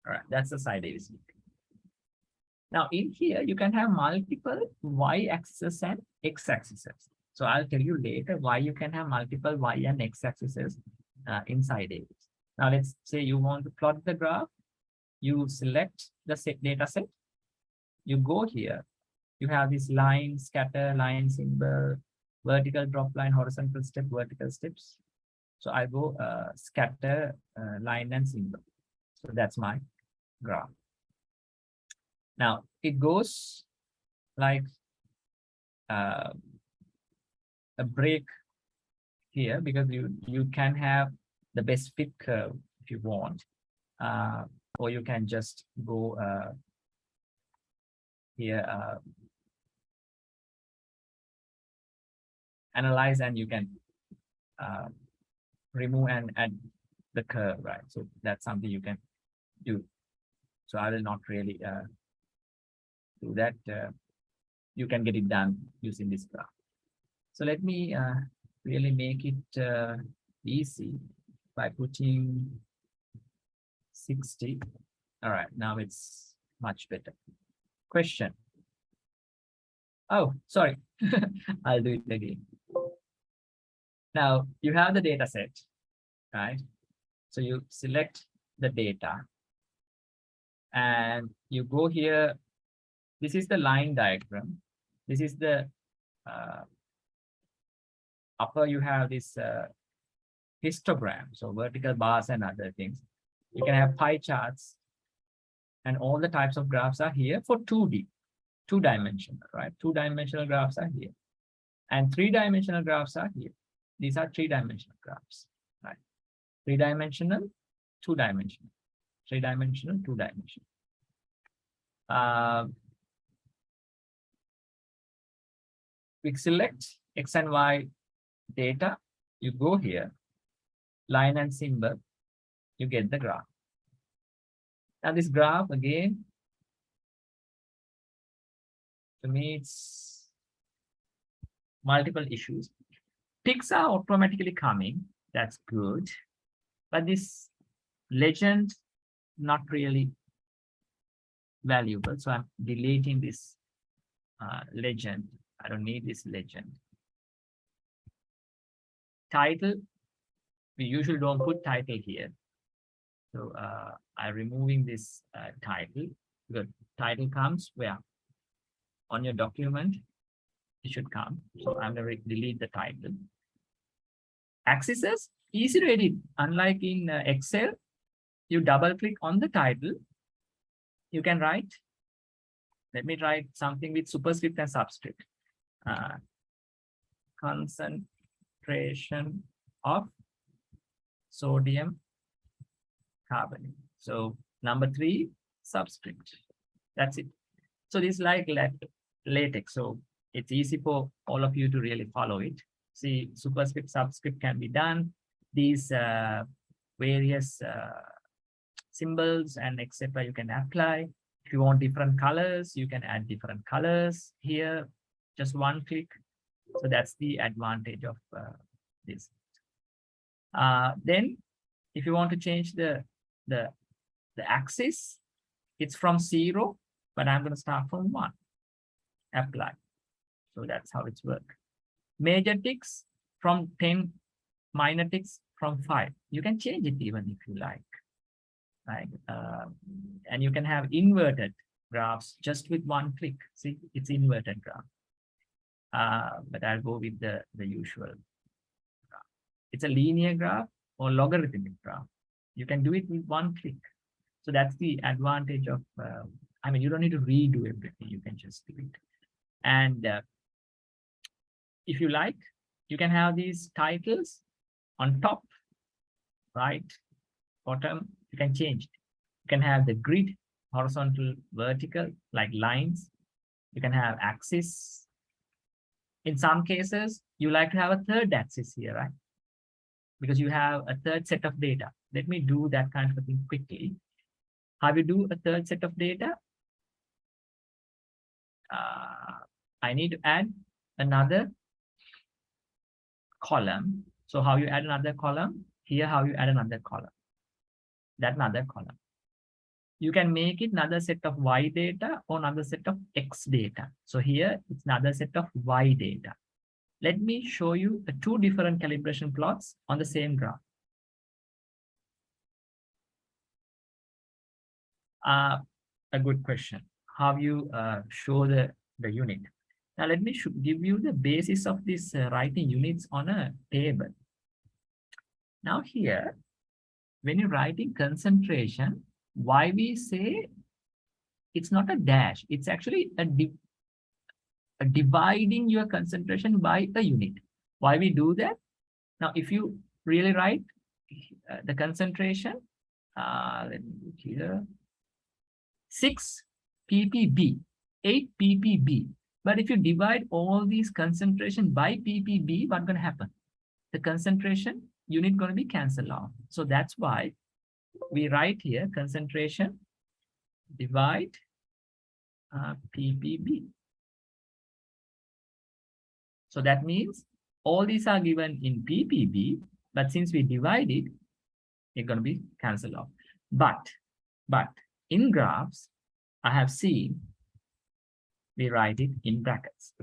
All right, that's the SciDavis link. Now, in here, you can have multiple y-axis and x-axes. So I'll tell you later why you can have multiple y and x-axes in SciDavis. Now, let's say you want to plot the graph. You select the data set. You go here. You have this line, scatter, line symbol, vertical drop line, horizontal step, vertical steps. So I go scatter, line, and symbol. So that's my graph. Now it goes like a break here because you can have the best fit curve if you want, or you can just go here, analyze, and you can remove and add the curve, right? So that's something you can do. So I will not really do that. You can get it done using this graph. So let me really make it easy by putting 60. All right, now it's much better. Question. Oh, sorry. I'll do it again. Now you have the data set, right? So you select the data and you go here. This is the line diagram. This is the upper, you have this histogram, so vertical bars and other things. You can have pie charts, and all the types of graphs are here for 2D, 2-dimensional, right? 2-dimensional graphs are here, and 3-dimensional graphs are here. These are 3-dimensional graphs, right? 3-dimensional, 2-dimensional, 3-dimensional, 2-dimensional. We select X and Y data, you go here, line and symbol, you get the graph. Now this graph again, to me it's multiple issues. Ticks are automatically coming, that's good. But this legend, not really valuable. So I'm deleting this legend. I don't need this legend. title, we usually don't put title here. So I'm removing this title, because title comes where? On your document, it should come. So I'm going to delete the title. Axes, easy to edit. Unlike in Excel, you double click on the title. You can write, let me write something with superscript and subscript. Concentration of sodium carbonate. So number 3, subscript. That's it. So this is like LaTeX. So it's easy for all of you to really follow it. See, superscript, subscript can be done. These various symbols and etc. you can apply. If you want different colors, you can add different colors here. Just one click. So that's the advantage of this. Then, if you want to change the axis, it's from 0, but I'm going to start from 1. Apply. So that's how it's work. Major ticks from 10, minor ticks from 5. You can change it even if you like. Right? And you can have inverted graphs just with one click. See, it's inverted graph. But I'll go with the usual graph. It's a linear graph or logarithmic graph. You can do it with one click. So that's the advantage of, I mean, you don't need to redo everything. You can just do it. And if you like, you can have these titles on top, right, bottom. You can change it. You can have the grid, horizontal, vertical, like lines. You can have axis. In some cases, you like to have a third axis here, right? Because you have a third set of data. Let me do that kind of a thing quickly. How you do a third set of data? I need to add another column. So how you add another column? Here, how you add another column? That another column. You can make it another set of Y data or another set of X data. So here, it's another set of Y data. Let me show you the 2 different calibration plots on the same graph. A good question. How you show the unit? Now, let me give you the basis of this writing units on a table. Now here, when you're writing concentration, why we say it's not a dash, it's actually a dividing your concentration by a unit. Why we do that? Now, if you really write the concentration, let me put here, 6 ppb, 8 ppb. But if you divide all these concentration by ppb, what's going to happen? The concentration unit going to be cancelled out. So that's why we write here concentration divide ppb. So that means all these are given in ppb, but since we divide it, it's going to be cancelled out. But in graphs, I have seen we write it in brackets.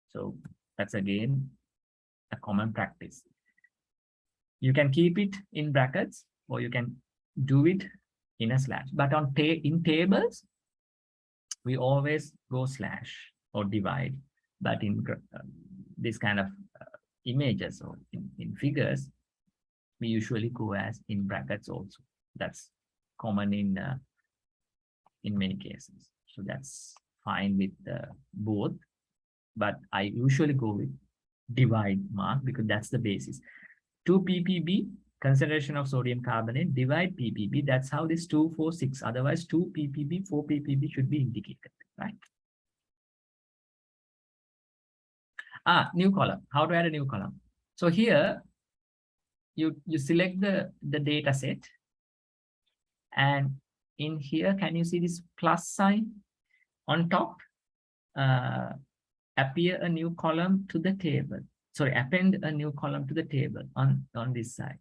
So that's again a common practice. You can keep it in brackets or you can do it in a slash. But on in tables, we always go slash or divide. But in this kind of images or in figures, we usually go as in brackets also. That's common in many cases. So that's fine with both. But I usually go with divide mark because that's the basis. 2 ppb, concentration of sodium carbonate, divide ppb. That's how this 2, 4, 6. Otherwise, 2 ppb, 4 ppb should be indicated, right? New column. How to add a new column? So here, you select the data set. And in here, can you see this plus sign on top? Appear a new column to the table. Sorry, append a new column to the table on this side.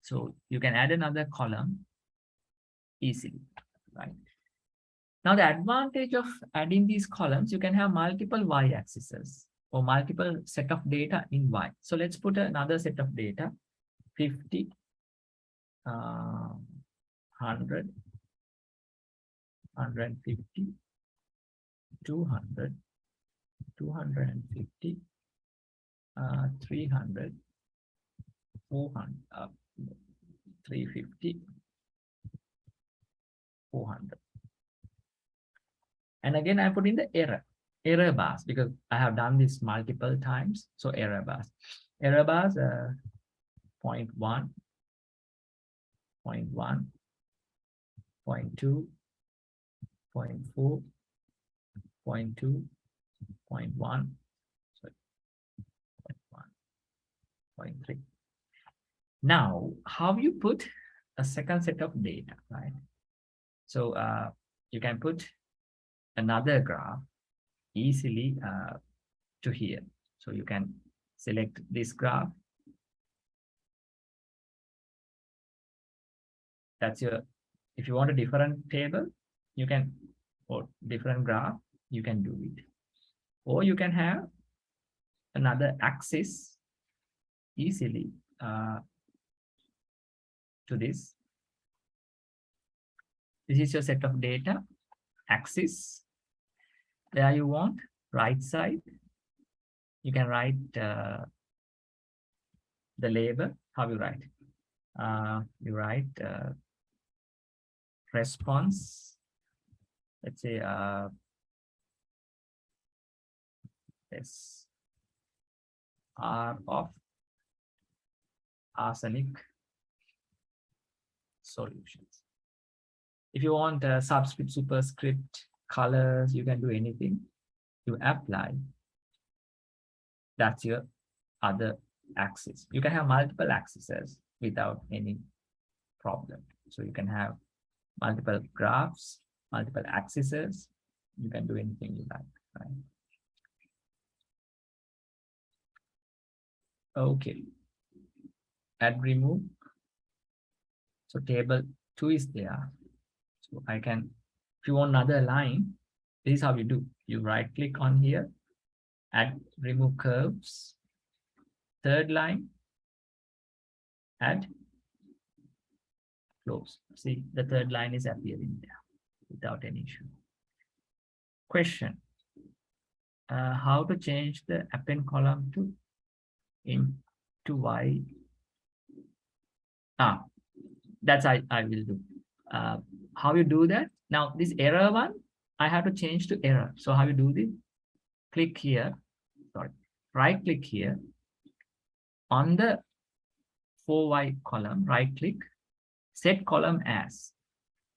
So you can add another column easily, right? Now the advantage of adding these columns, you can have multiple y-axes or multiple set of data in Y. So let's put another set of data, 50, 100, 150, 200, 250, 300, 400, 350, 400. And again, I put in the error bars because I have done this multiple times. So error bars, 0.1, 0.1, 0.2, 0.4, 0.2, 0.1, sorry, 0.1, 0.3. Now, how you put a second set of data, right? So you can put another graph easily to here. So you can select this graph. That's your, if you want a different table, you can, or different graph, you can do it. Or you can have another axis easily to this. This is your set of data, axis. There you want right side. You can write the label. How you write? You write response. Let's say this R of arsenic solutions. If you want subscript, superscript, colors, you can do anything. You apply. That's your other axis. You can have multiple axes without any problem. So you can have multiple graphs, multiple axes. You can do anything you like, right? Okay. Add, remove. So table 2 is there. So I can, if you want another line, this is how you do. You right click on here, add, remove curves. Third line, add, close. See, the third line is appearing there without any issue. Question. How to change the append column to into Y? That's I will do. How you do that? Now this error one, I have to change to error. So how you do this? Click here, sorry, right click here on the 4Y column, right click, set column as.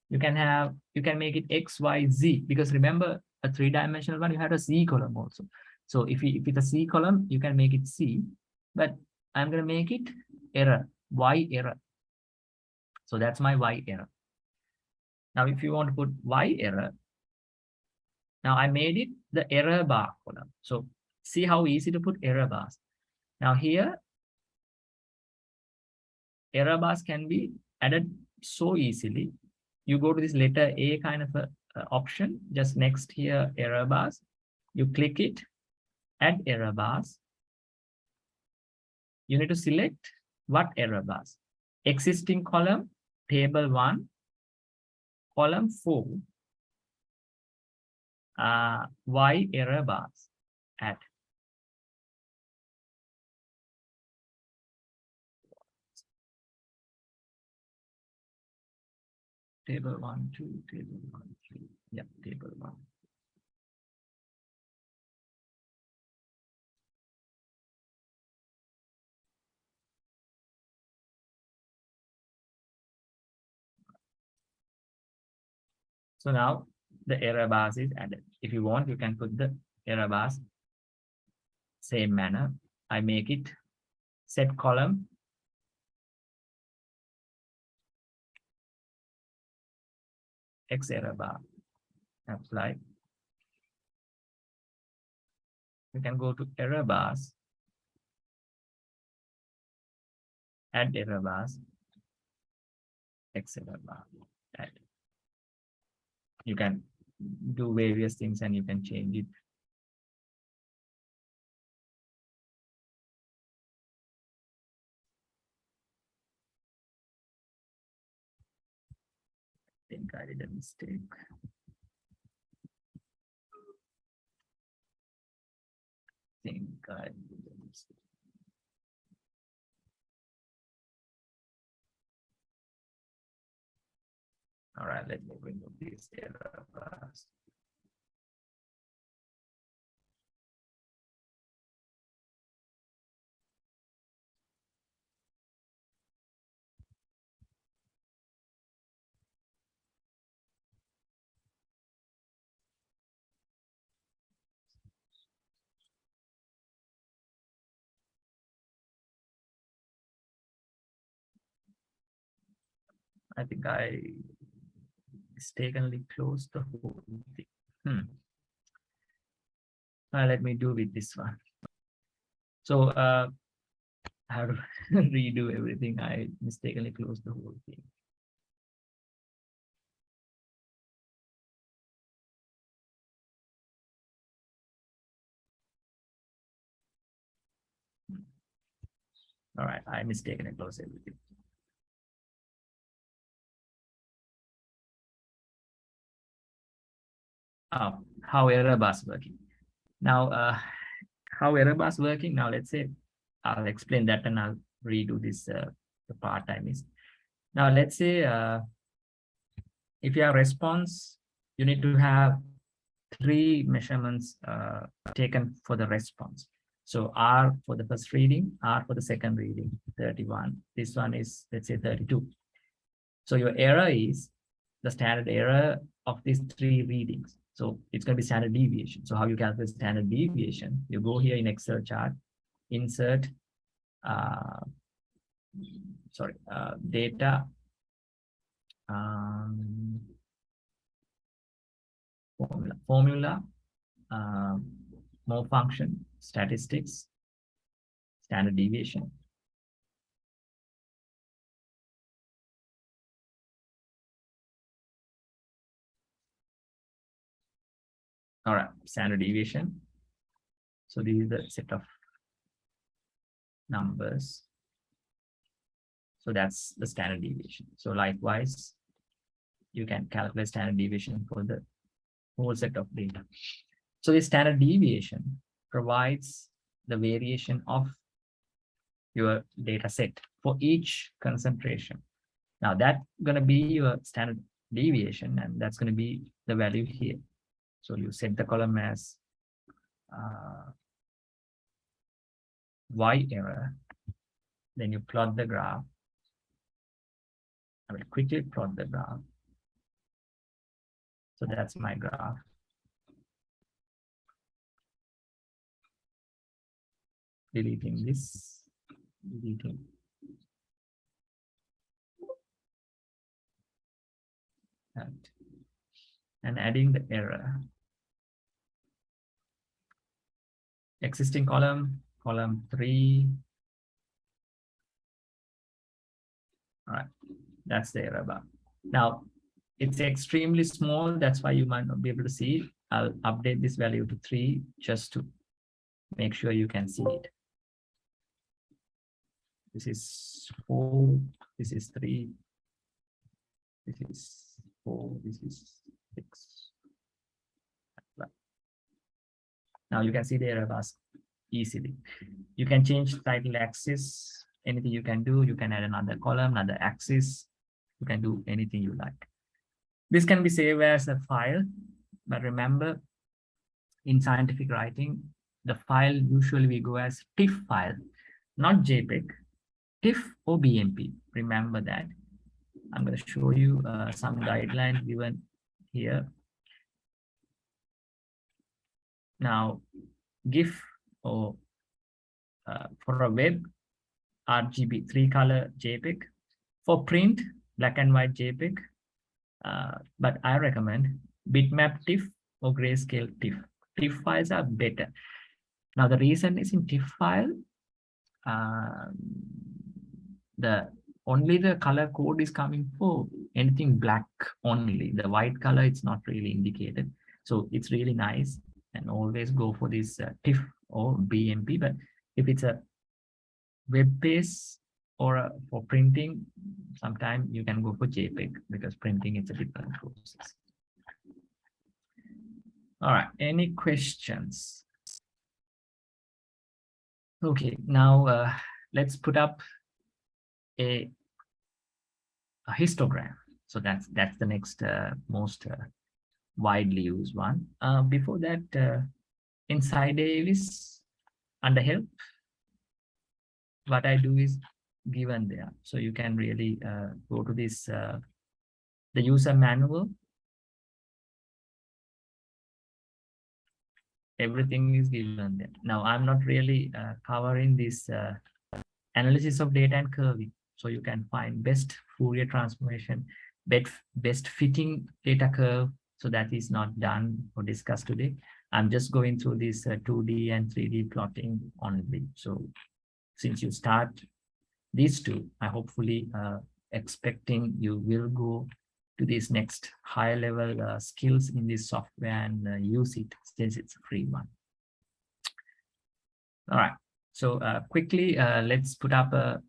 You can have, you can make it X, Y, Z, because remember a 3-dimensional one, you have a C column also. So if it's a C column, you can make it C, but I'm going to make it error, Y error. So that's my Y error. Now, if you want to put Y error, now I made it the error bar column. So see how easy to put error bars. Now here, error bars can be added so easily. You go to this letter A kind of a option, just next here, error bars. You click it, add error bars. You need to select what error bars. Existing column, table 1, column 4, Y error bars, add. Table 1, 2, table 1, 3. Yeah, table 1. So now the error bars is added. If you want, you can put the error bars same manner. I make it set column, X error bar, apply. You can go to error bars, add error bars, X error bar, add. You can do various things and you can change it think I did a mistake. All right, let me remove this error first. I think I mistakenly closed the whole thing. Let me do with this one. So I have to redo everything. I mistakenly closed the whole thing. All right, I mistakenly closed everything. How error bars working. Now, how error bars working. Now, let's say I'll explain that and I'll redo this the part I missed. Now, let's say if you have response, you need to have 3 measurements taken for the response. So R for the first reading, R for the second reading, 31. This one is, let's say, 32. So your error is the standard error of these 3 readings. So it's going to be standard deviation. So how you calculate standard deviation? You go here in Excel chart, insert, data, formula, more function, statistics, standard deviation. All right, standard deviation. So this is the set of numbers. So that's the standard deviation. So likewise, you can calculate standard deviation for the whole set of data. So the standard deviation provides the variation of your data set for each concentration. Now that's going to be your standard deviation, and that's going to be the value here. So you set the column as Y error, then you plot the graph. I will quickly plot the graph. So that's my graph. Deleting this, deleting. That. And adding the error. Existing column, column 3. All right, that's the error bar. Now, it's extremely small. That's why you might not be able to see it. I'll update this value to 3 just to make sure you can see it. This is 4, this is 3, this is 4, this is 6. Now you can see the error bars easily. You can change title axis, anything you can do. You can add another column, another axis. You can do anything you like. This can be saved as a file, but remember, in scientific writing, the file usually we go as TIFF file, not JPEG. TIFF or BMP. Remember that. I'm going to show you some guidelines given here. Now, GIF or for a web, RGB 3-color JPEG. For print, black and white JPEG. But I recommend bitmap TIFF or grayscale TIFF. TIFF files are better. Now, the reason is in TIFF file, only the color code is coming for anything black only. The white color, it's not really indicated. So it's really nice, and always go for this TIFF or BMP. But if it's a web-based or for printing, sometimes you can go for JPEG because printing is a different process. All right, any questions? Okay, now let's put up a histogram. So that's the next most widely used one. Before that, inside Davis under help, what I do is given there. So you can really go to this, the user manual. Everything is given there. Now I'm not really covering this analysis of data and curving. So you can find best Fourier transformation, best fitting data curve. So that is not done or discussed today. I'm just going through this 2D and 3D plotting only. So since you start these two, I hopefully expecting you will go to this next higher level skills in this software and use it since it's a free one. All right, so quickly let's put up a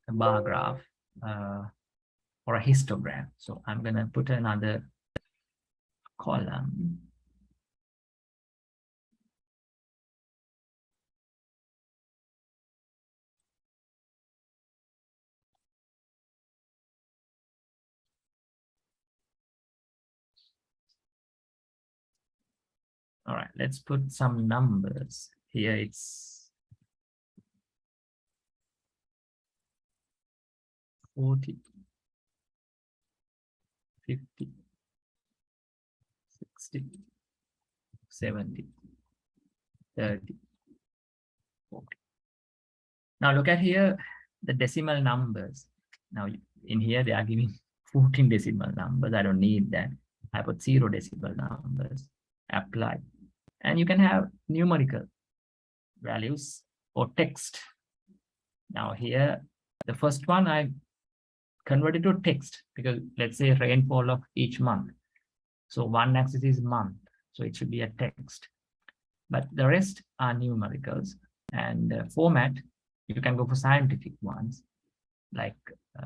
bar graph or a histogram. So I'm gonna put another column. All right, let's put some numbers here. It's 40, 50, 60, 70, 30, 40. Now look at here, the decimal numbers. Now in here, they are giving 14 decimal numbers. I don't need that. I put 0 decimal numbers, apply. And you can have numerical values or text. Now here, the first one I converted to text because let's say rainfall of each month. So one axis is month, so it should be a text. But the rest are numericals and format. You can go for scientific ones, like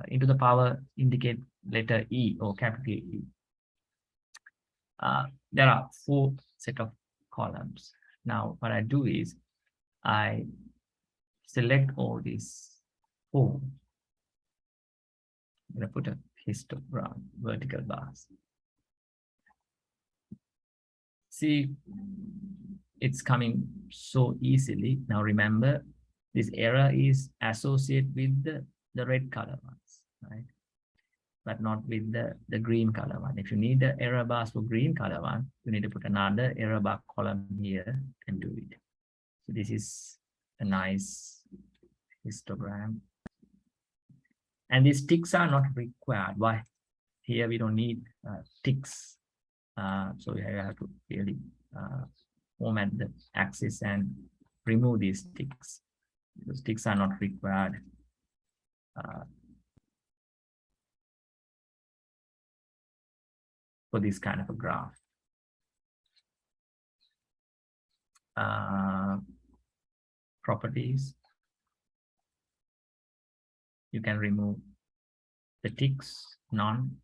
into the power indicate letter E or capital E. There are 4 set of columns. Now what I do is I select all these 4. I'm going to put a histogram, vertical bars. See, it's coming so easily. Now remember, this error is associated with the red color ones, right? But not with the green color one. If you need the error bars for green color one, you need to put another error bar column here and do it. So this is a nice histogram. And these ticks are not required. Why? Here we don't need ticks. So we have to really format the axis and remove these ticks. Because ticks are not required. For this kind of a graph. Properties. You can remove the ticks, none,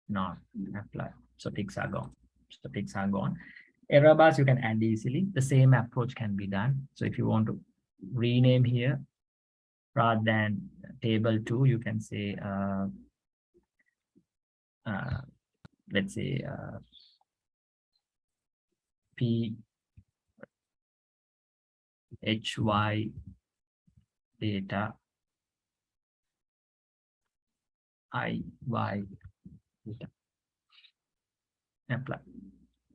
apply. So ticks are gone. So ticks are gone. Error bars you can add easily. The same approach can be done. So if you want to rename here, rather than table 2, you can say, let's say PHY data IY data. Apply.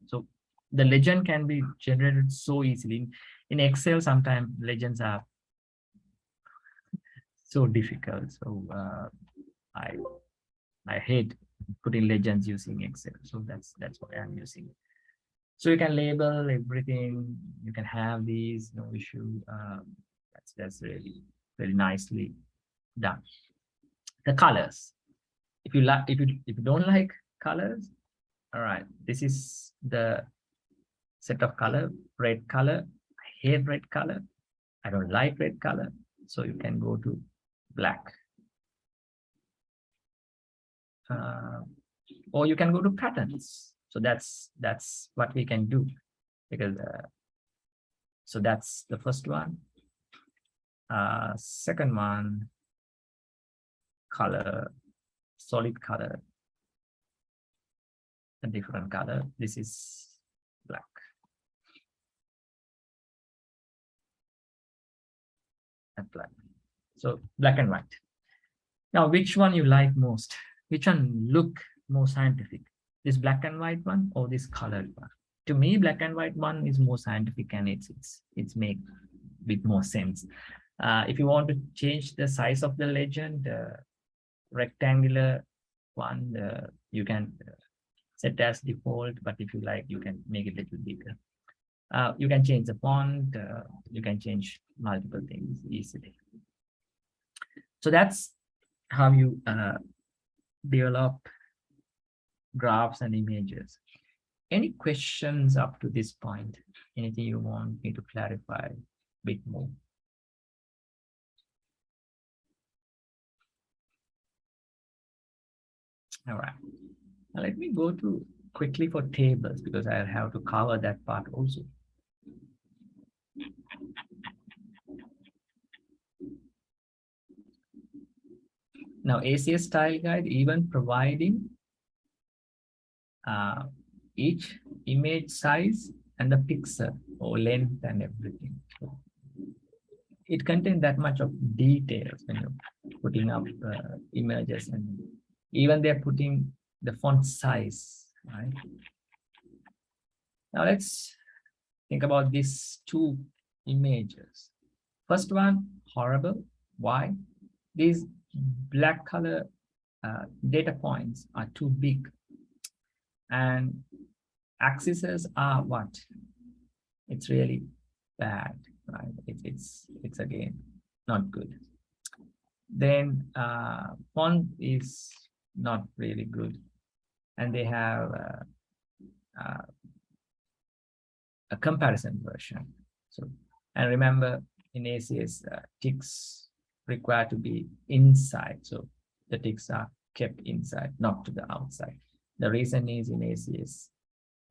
So the legend can be generated so easily. In Excel, sometimes legends are so difficult. So I hate putting legends using Excel. So that's why I'm using it. So you can label everything. You can have these, no issue. That's really very nicely done. The colors. If you like, if you don't like colors, all right. This is the set of color. Red color. I hate red color. I don't like red color. So you can go to black. Or you can go to patterns. So that's what we can do, because so that's the first one. Second one, color, solid color, a different color. This is black. And black. So black and white. Now, which one you like most? Which one look more scientific? This black and white one or this colored one? To me, black and white one is more scientific, and it's make a bit more sense. If you want to change the size of the legend, rectangular one, you can set as default, but if you like, you can make it a little bigger. You can change the font, you can change multiple things easily. So that's how you develop graphs and images. Any questions up to this point? Anything you want me to clarify a bit more? All right. Now let me go to quickly for tables, because I have to cover that part also. Now, ACS Style Guide even providing each image size and the pixel or length and everything. So it contains that much of details when you're putting up images, and even they're putting the font size, right? Now let's think about these two images. First one, horrible. Why? These black color data points are too big, and axes are what? It's really bad, right? It's again not good. Then font is not really good, and they have a comparison version. So, and remember, in ACS, ticks require to be inside, so the ticks are kept inside, not to the outside. The reason is in ACS,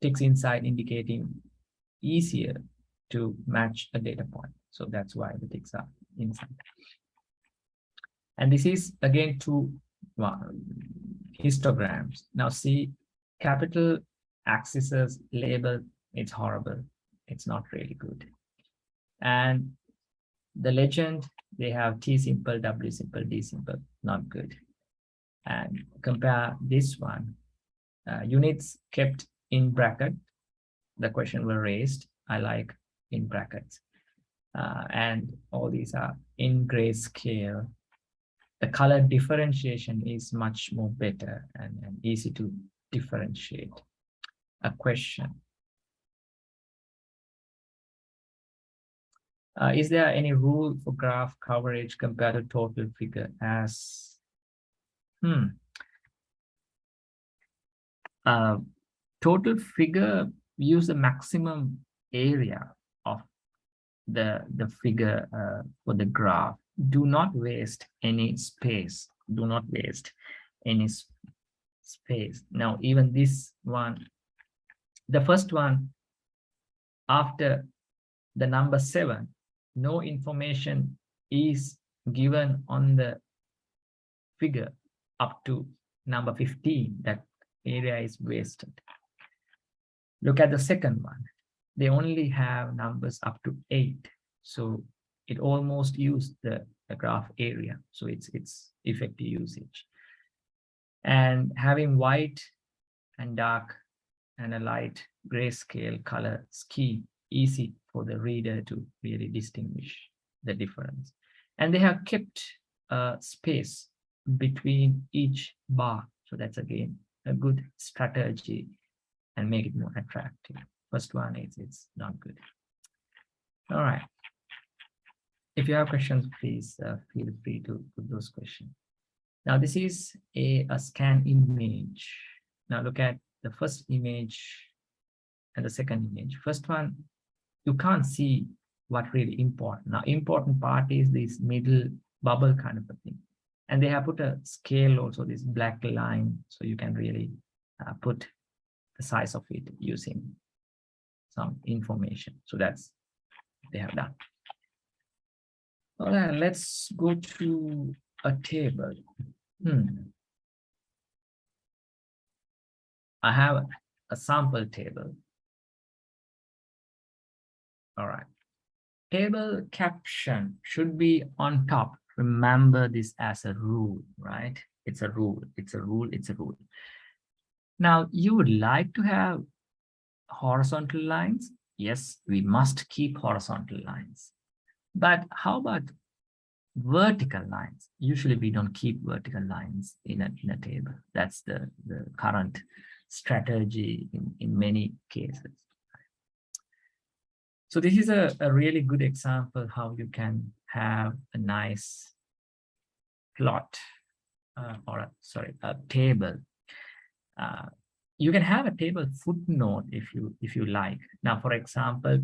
ticks inside indicating easier to match a data point. So that's why the ticks are inside. And this is again two histograms. Now see, capital axes label, it's horrible. It's not really good. And the legend, they have T simple, W simple, D simple, not good. And compare this one, units kept in bracket, the question were raised, I like in brackets. And all these are in grayscale. The color differentiation is much more better and easy to differentiate. A question. Is there any rule for graph coverage compared to total figure as total figure use the maximum area of the figure for the graph. Do not waste any space. Do not waste any space. Now, even this one, the first one, after the number 7, no information is given on the figure up to number 15. That area is wasted. Look at the second one. They only have numbers up to 8. So it almost used the graph area. So it's effective usage. And having white and dark and a light grayscale color scheme, easy for the reader to really distinguish the difference. And they have kept a space between each bar. So that's again a good strategy and make it more attractive. First one is it's not good. All right. If you have questions, please feel free to put those questions. Now this is a scan image. Now look at the first image and the second image. First one, you can't see what really important. Now, important part is this middle bubble kind of a thing. And they have put a scale also, this black line, so you can really put the size of it using some information. So that's they have done. All right, let's go to a table. I have a sample table. All right. Table caption should be on top. Remember this as a rule, right? It's a rule, it's a rule, it's a rule. Now, you would like to have horizontal lines. Yes, we must keep horizontal lines. But how about vertical lines? Usually we don't keep vertical lines in a table. That's the current strategy in many cases. So this is a really good example how you can have a nice plot a table. You can have a table footnote if you like. Now, for example,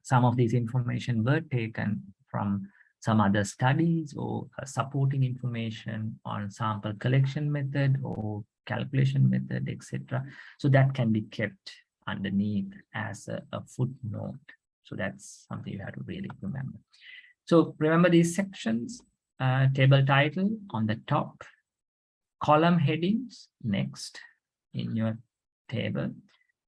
some of these information were taken from some other studies or supporting information on sample collection method or calculation method, etc. So that can be kept underneath as a footnote. So that's something you have to really remember. So remember these sections, table title on the top, column headings next in your table,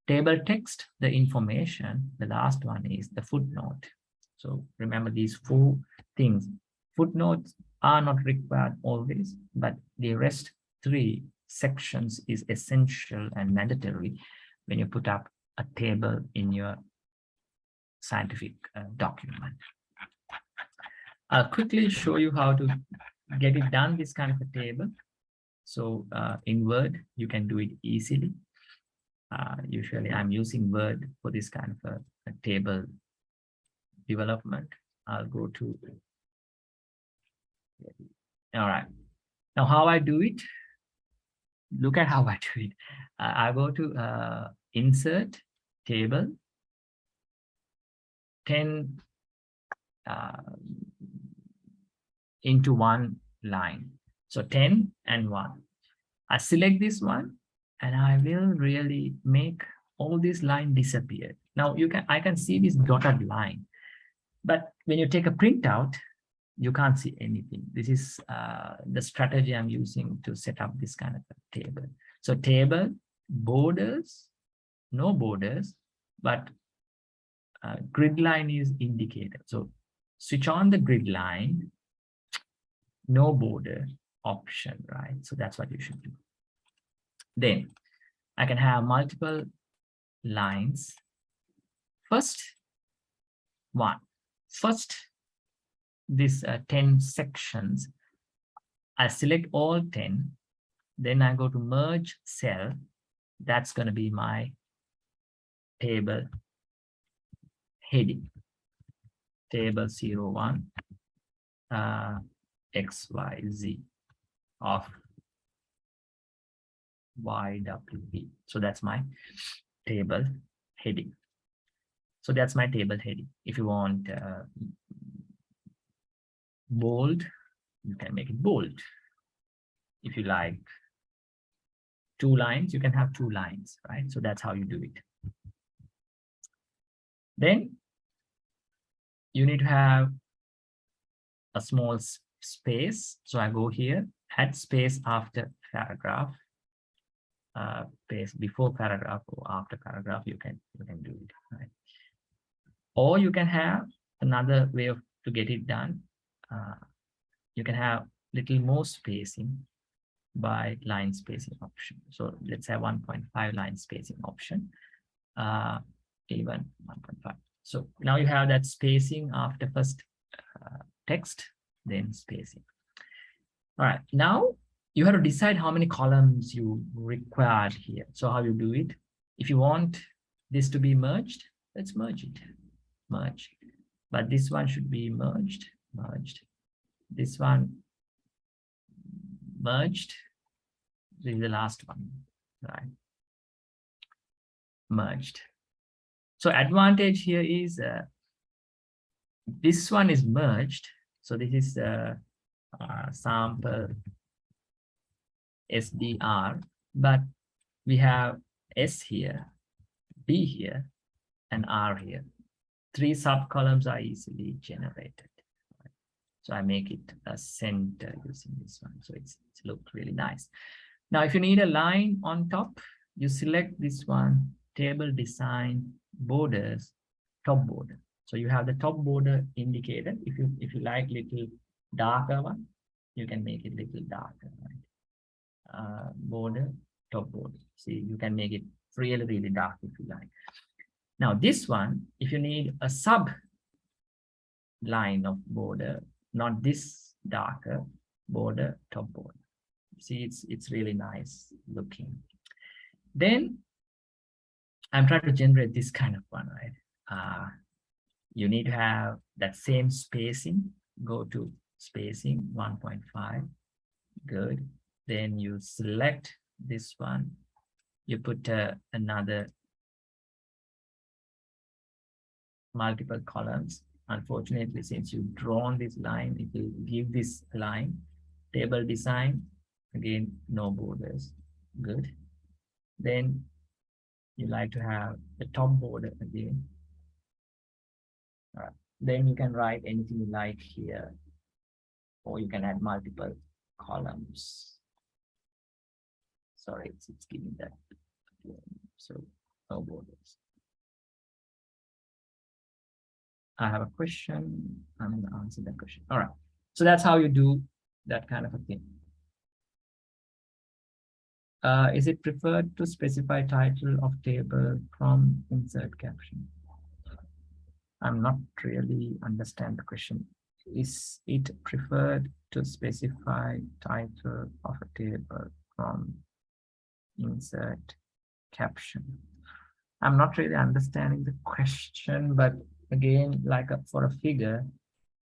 table text, the information, the last one is the footnote. So remember these 4 things. Footnotes are not required always, but the rest 3 sections is essential and mandatory when you put up a table in your scientific document. I'll quickly show you how to get it done, this kind of a table. So in Word, you can do it easily. Usually I'm using Word for this kind of a table development. I'll go to, all right. Now how I do it, look at how I do it. I go to insert table, 10 into 1 line. So 10 and 1. I select this one and I will really make all this line disappear. Now I can see this dotted line, but when you take a printout, you can't see anything. This is the strategy I'm using to set up this kind of a table. So table, borders, no borders, but grid line is indicated. So switch on the grid line, no border option, right? So that's what you should do. Then I can have multiple lines. First this 10 sections, I select all 10, then I go to merge cell. That's going to be my table heading, table 01 XYZ of YWP. So that's my table heading. So that's my table heading. If you want bold, you can make it bold. If you like 2 lines, you can have 2 lines, right? So that's how you do it. Then you need to have a small space. So I go here, add space after paragraph, space before paragraph or after paragraph. You can do it, right? Or you can have another way to get it done. You can have little more spacing by line spacing option. So let's have 1.5 line spacing option, even 1.5. So now you have that spacing after first text, then spacing. All right, now you have to decide how many columns you require here. So how you do it? If you want this to be merged, let's merge it. Merge. But this one should be merged. This one merged. This is the last one, right? Merged. So advantage here is this one is merged. So this is sample SDR, but we have S here, B here, and R here. 3 sub-columns are easily generated. So I make it a center using this one. So it's looked really nice. Now, if you need a line on top, you select this one, table design, borders, top border. So you have the top border indicated. If you like little darker one, you can make it little darker, right? Border, top border. See, you can make it really, really dark if you like. Now this one, if you need a sub line of border, not this darker border, top border. See, it's really nice looking. Then I'm trying to generate this kind of one, right? You need to have that same spacing. Go to spacing 1.5. Good. Then you select this one. You put another multiple columns. Unfortunately, since you've drawn this line, it will give this line. Table design, again, no borders. Good. Then you like to have the top border again. All right. Then you can write anything you like here, or you can add multiple columns. Sorry, it's giving that. So no borders. I have a question. I'm going to answer that question. All right. So that's how you do that kind of a thing. Is it preferred to specify title of table from insert caption? I'm not really understand the question. Is it preferred to specify title of a table from insert caption? I'm not really understanding the question, but again, like for a figure,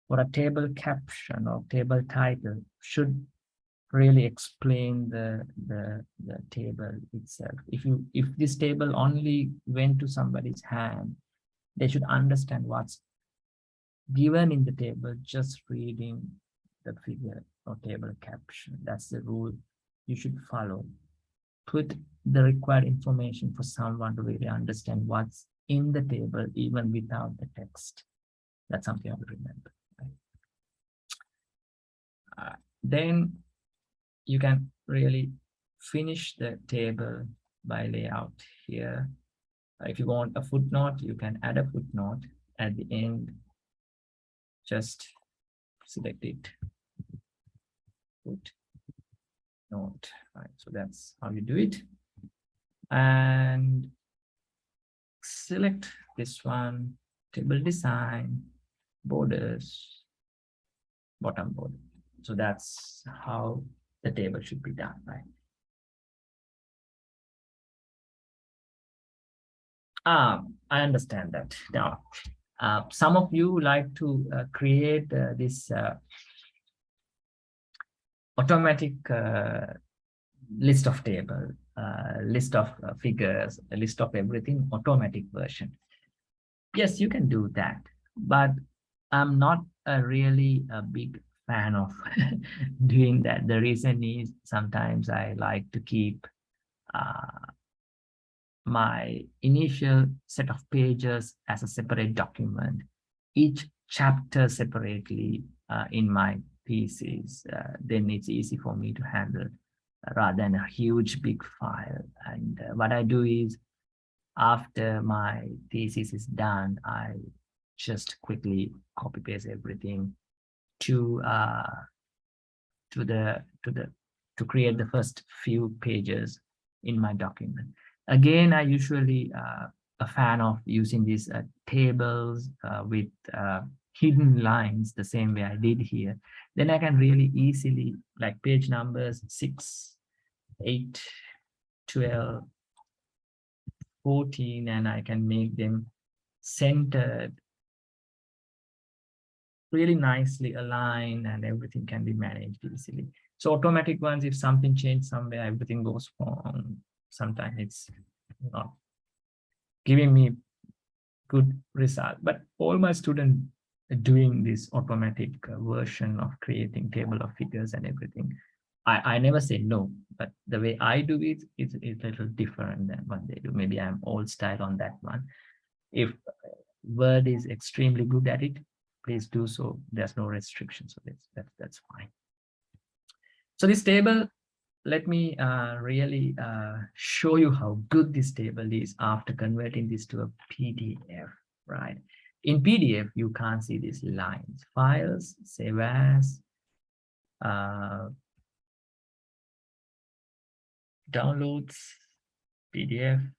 for a table caption or table title should really explain the table itself. If this table only went to somebody's hand, they should understand what's given in the table just reading the figure or table caption. That's the rule you should follow. Put the required information for someone to really understand what's in the table even without the text. That's something I have to remember. Right? Then you can really finish the table by layout here. If you want a footnote, you can add a footnote at the end. Just select it. Footnote. Right. So that's how you do it. And select this one, table design, borders, bottom border. So that's how the table should be done, right? I understand that. Now, some of you like to create this automatic list of table, list of figures, a list of everything, automatic version. Yes, you can do that, but I'm not really a big fan of doing that. The reason is sometimes I like to keep my initial set of pages as a separate document, each chapter separately in my pieces. Then it's easy for me to handle rather than a huge big file. And what I do is after my thesis is done, I just quickly copy paste everything to create the first few pages in my document. Again, I usually a fan of using these tables with hidden lines the same way I did here. Then I can really easily, like page numbers 6, 8, 12, 14, and I can make them centered, really nicely aligned, and everything can be managed easily. So automatic ones, if something changed somewhere, everything goes wrong. Sometimes it's not giving me good result, but all my students doing this automatic version of creating table of figures and everything. I never say no, but the way I do it is a little different than what they do. Maybe I'm old style on that one. If Word is extremely good at it, please do so. There's no restrictions, so that's fine. So this table, let me really show you how good this table is after converting this to a PDF, right? In PDF, you can't see these lines. Files, save as, downloads, PDF,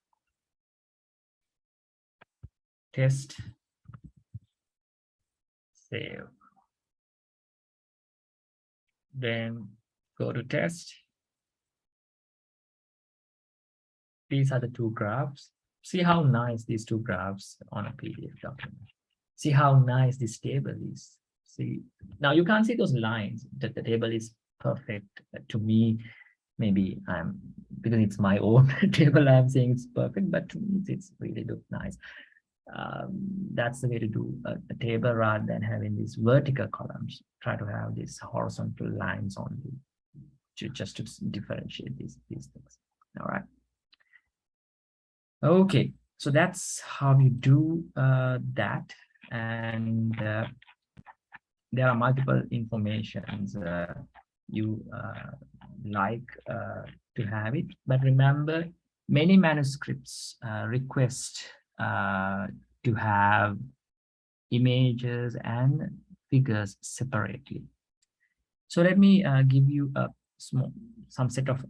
test, save. Then go to test. These are the two graphs. See how nice these two graphs on a PDF document. See how nice this table is. See, now you can't see those lines, that the table is perfect to me. Maybe because it's my own table, I'm saying it's perfect, but to me, it's really look nice. That's the way to do a table rather than having these vertical columns. Try to have these horizontal lines only just to differentiate these things. All right. Okay, so that's how you do that. And there are multiple informations you like to have it. But remember, many manuscripts request to have images and figures separately. So let me give you some set of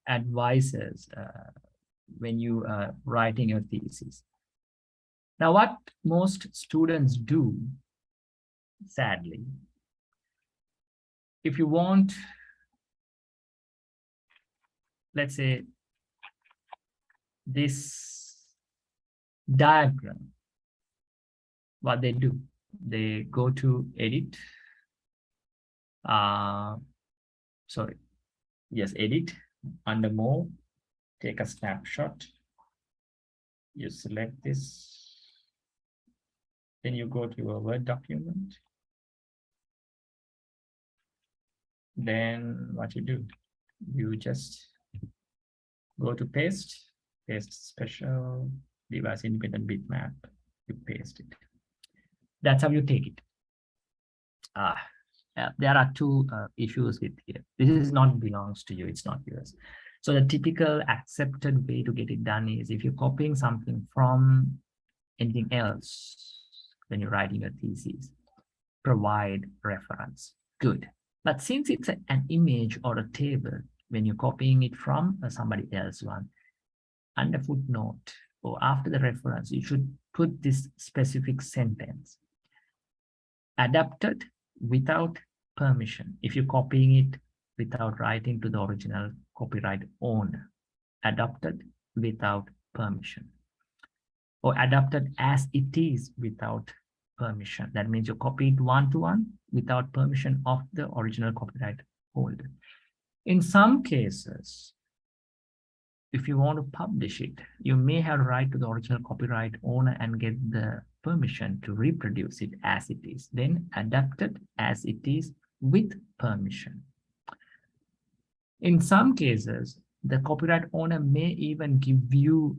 advices when you are writing your thesis. Now, what most students do, sadly, if you want, let's say, this diagram, what they do, they go to edit, edit, under more, take a snapshot, you select this, then you go to your Word document. Then what you do, you just go to paste special device independent bitmap, you paste it. That's how you take it. There are two issues with here. This is not belongs to you, it's not yours. So the typical accepted way to get it done is if you're copying something from anything else when you're writing your thesis, provide reference. Good. But since it's an image or a table, when you're copying it from somebody else one, under footnote or after the reference, you should put this specific sentence. Adapted without permission. If you're copying it without writing to the original copyright owner, adapted without permission. Or adapted as it is without permission. That means you copy it one-to-one without permission of the original copyright holder. In some cases, if you want to publish it, you may have to write to the original copyright owner and get the permission to reproduce it as it is, then adapted as it is with permission. In some cases, the copyright owner may even give you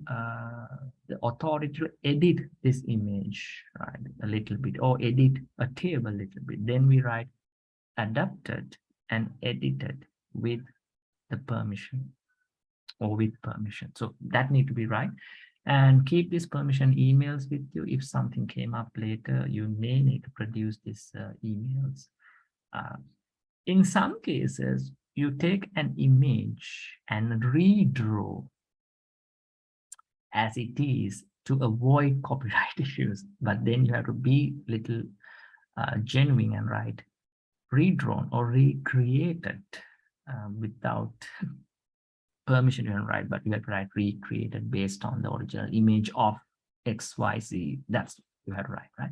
the authority to edit this image, right, a little bit, or edit a table a little bit. Then we write adapted and edited with the permission or with permission. So that need to be right. And keep this permission emails with you. If something came up later, you may need to produce these emails. In some cases, you take an image and redraw as it is to avoid copyright issues, but then you have to be little genuine and write redrawn or recreated without permission. You can write, but you have to write recreated based on the original image of XYZ. That's you have to write, right?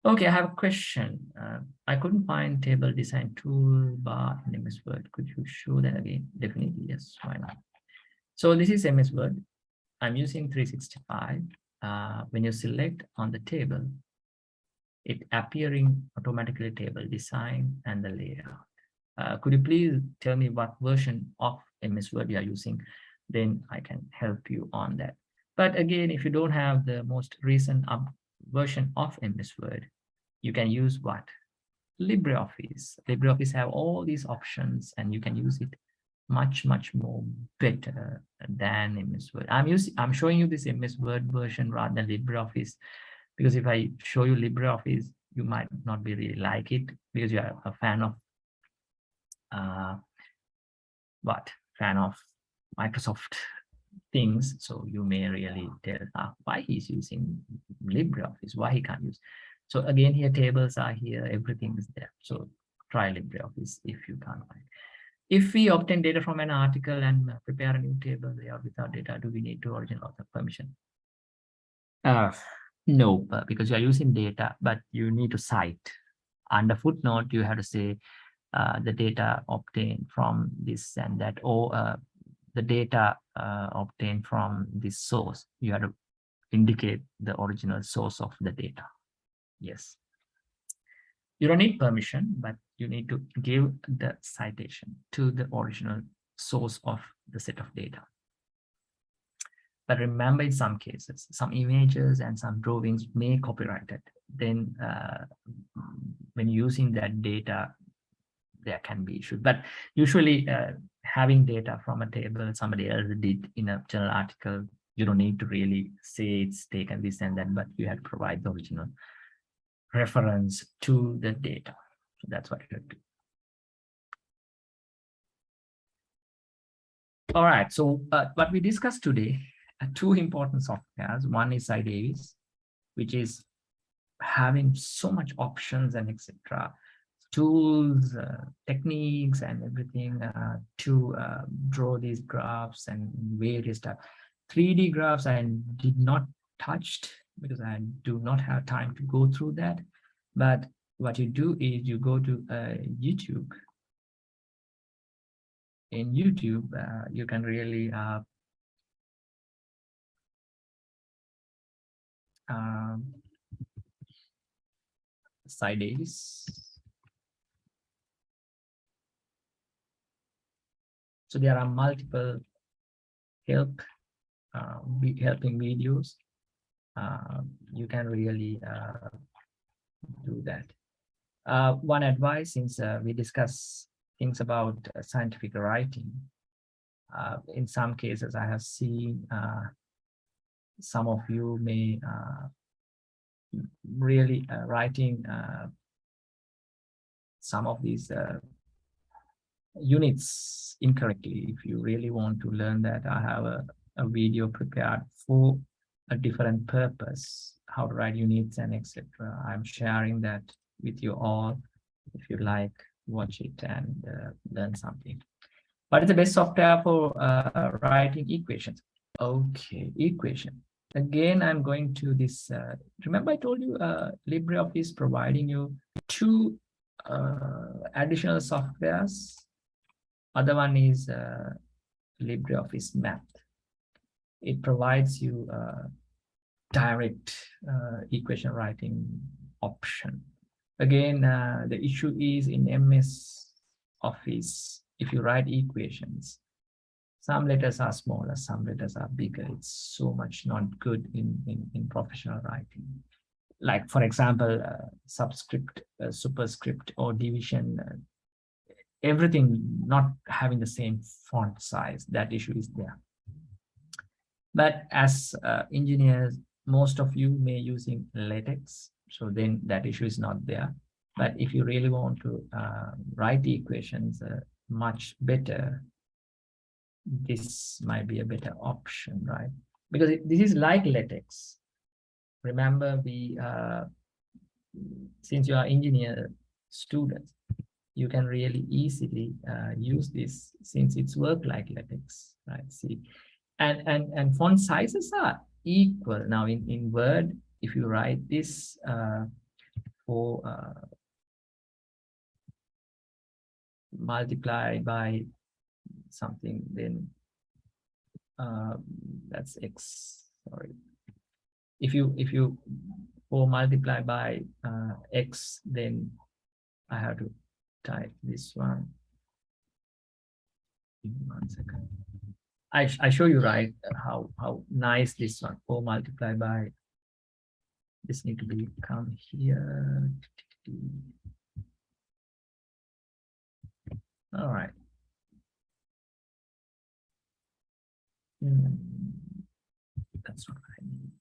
Okay, I have a question. I couldn't find table design toolbar in MS Word. Could you show that again? Definitely, yes, why not? So this is MS Word. I'm using 365. When you select on the table, it appearing automatically table design and the layout. Could you please tell me what version of MS Word you are using? Then I can help you on that. But again, if you don't have the most recent version of MS Word, you can use what? LibreOffice. LibreOffice have all these options and you can use it much more better than MS Word. I'm showing you this MS Word version rather than LibreOffice, because if I show you LibreOffice, you might not be really like it because you are a fan of fan of Microsoft things. So you may really tell why he's using LibreOffice, why he can't use. So again, here tables are here, everything is there. So try LibreOffice if you can't find. If we obtain data from an article and prepare a new table layout without data, do we need to original author permission? No, because you are using data, but you need to cite. Under footnote, you have to say the data obtained from this and that, or the data obtained from this source. You have to indicate the original source of the data. Yes. You don't need permission, but you need to give the citation to the original source of the set of data. But remember, in some cases, some images and some drawings may be copyrighted. Then when using that data, there can be issues. But usually having data from a table somebody else did in a journal article, you don't need to really say it's taken this and that, but you have to provide the original reference to the data. So that's what you have to do. All right, so what we discussed today are two important softwares. One is iDavis, which is having so much options and etc. Tools, techniques and everything to draw these graphs and various stuff. 3D graphs I did not touch because I do not have time to go through that. But what you do is you go to YouTube. In YouTube, you can really iDavis. So there are multiple helping videos. You can really do that. One advice, since we discuss things about scientific writing, in some cases I have seen some of you may really writing some of these units incorrectly. If you really want to learn that, I have a video prepared for a different purpose, how to write units and etc. I'm sharing that with you all. If you like, watch it and learn something. What is the best software for writing equations? Okay, equation. Again, I'm going to this. Remember I told you LibreOffice providing you two additional softwares. Other one is LibreOffice Math. It provides you direct equation writing option. Again, the issue is in MS Office, if you write equations, some letters are smaller, some letters are bigger. It's so much not good in professional writing. Like, for example, subscript, superscript, or division, everything not having the same font size. That issue is there. But as engineers, most of you may using LaTeX, so then that issue is not there. But if you really want to write the equations much better, this might be a better option, right? Because this is like LaTeX. Remember, we since you are engineer students, you can really easily use this since it's work like LaTeX, right? See, and font sizes are equal. Now in Word, if you write this for multiply by something, then that's X, sorry. If you 4 multiplied by x, then I have to type this one. Give me 1 second. I show you right how nice this one. 4 multiplied by this need to be come here. All right. That's what I need.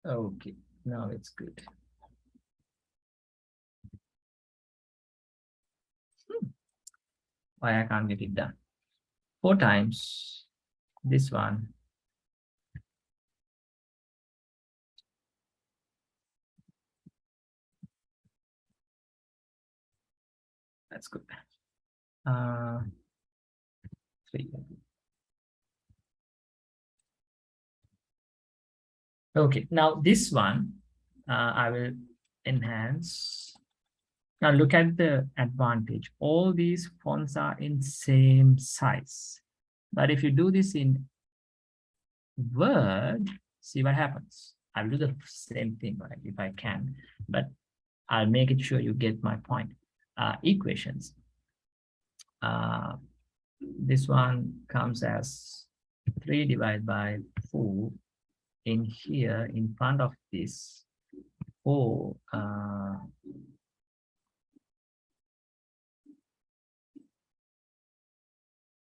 Okay, now it's good. Why I can't get it done? 4 times this one. That's good. 3. Okay, now this one I will enhance. Now look at the advantage. All these fonts are in same size. But if you do this in Word, see what happens. I'll do the same thing, right, if I can, but I'll make it sure you get my point. Equations. This one comes as 3 divided by 4. In here, in front of this 4,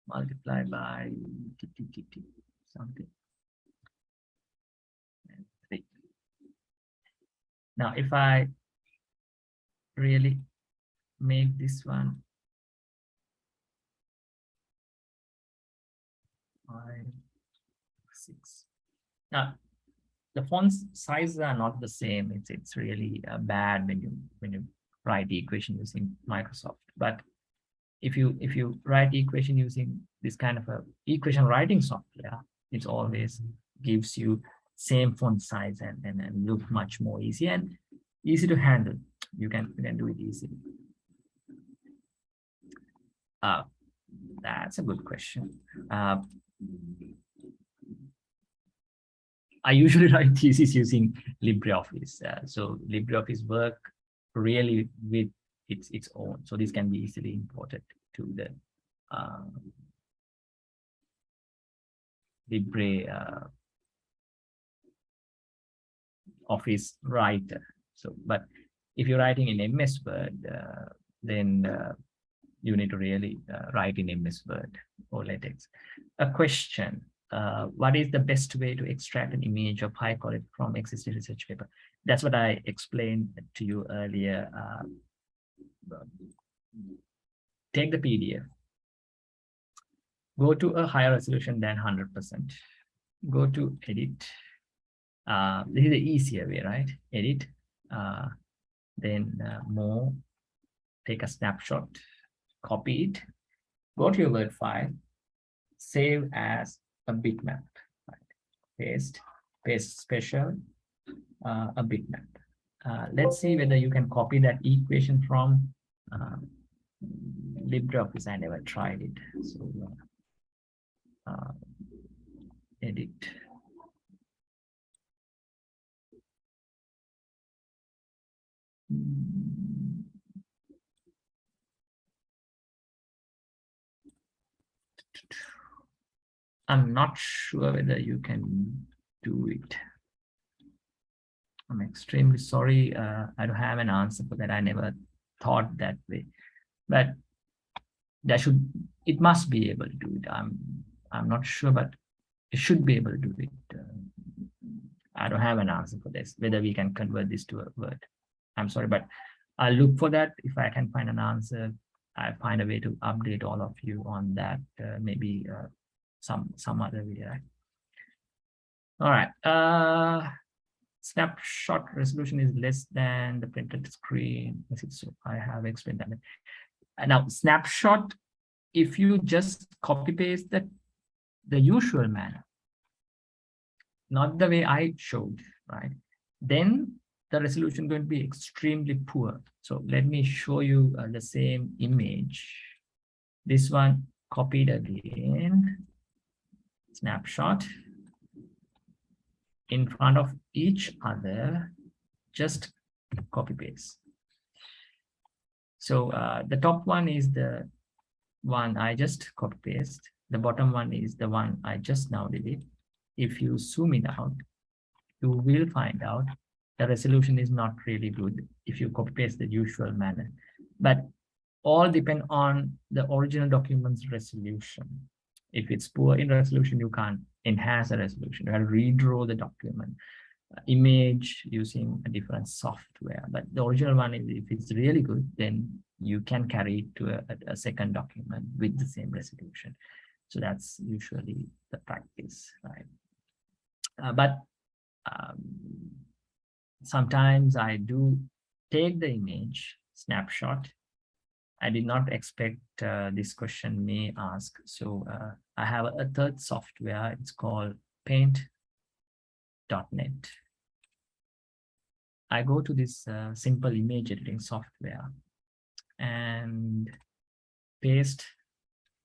multiply by something. 3. Now, if I really make this one 5, 6. Now, the font sizes are not the same. It's really bad when you write the equation using Microsoft. But if you write the equation using this kind of a equation writing software, it always gives you same font size and look much more easy and easy to handle. You can do it easily. That's a good question. I usually write thesis using LibreOffice. So LibreOffice work really with its own. So this can be easily imported to the LibreOffice writer. So, but if you're writing in MS Word, then you need to really write in MS Word or LaTeX. A question. What is the best way to extract an image of high quality from existing research paper? That's what I explained to you earlier. Take the PDF, go to a higher resolution than 100%, go to edit. This is the easier way, right? Edit, then more, take a snapshot, copy it, go to your Word file, save as a bitmap, right? Paste special, a bitmap. Let's see whether you can copy that equation from LibreOffice. I never tried it. So edit. I'm not sure whether you can do it. I'm extremely sorry. I don't have an answer for that. I never thought that way, but it must be able to do it. I'm not sure, but it should be able to do it. I don't have an answer for this, whether we can convert this to a Word. I'm sorry, but I'll look for that. If I can find an answer, I find a way to update all of you on that. Maybe some other way, right? All right. Snapshot resolution is less than the printed screen. So I have explained that. Now, snapshot, if you just copy paste the usual manner, not the way I showed, right? Then the resolution is going to be extremely poor. So let me show you the same image. This one copied again, snapshot, in front of each other, just copy paste. So the top one is the one I just copy paste. The bottom one is the one I just now delete. If you zoom it out, you will find out the resolution is not really good if you copy paste the usual manner. But all depend on the original document's resolution. If it's poor in resolution, you can't enhance the resolution. You have to redraw the document image using a different software. But the original one, if it's really good, then you can carry it to a second document with the same resolution. So that's usually the practice, right? But sometimes I do take the image snapshot. I did not expect this question may ask. So I have a third software. It's called Paint.net. I go to this simple image editing software and paste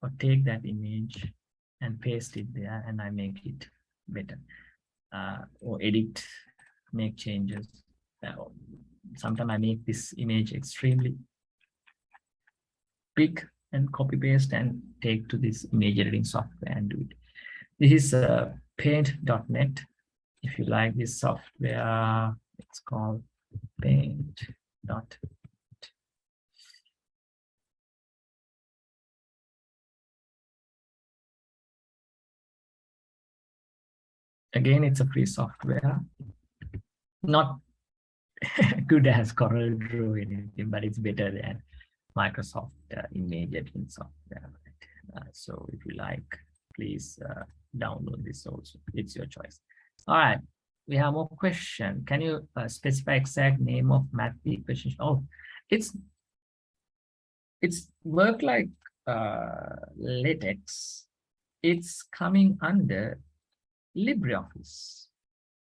or take that image and paste it there, and I make it better. Or edit, make changes. Sometimes I make this image extremely big and copy paste and take to this image editing software and do it. This is Paint.net. If you like this software, it's called Paint.net. Again, it's a free software. Not good as CorelDRAW or anything, but it's better than Microsoft image editing software. So if you like, please download this also. It's your choice. All right, we have more question. Can you specify exact name of math equation? Oh, it's work like LaTeX. It's coming under LibreOffice.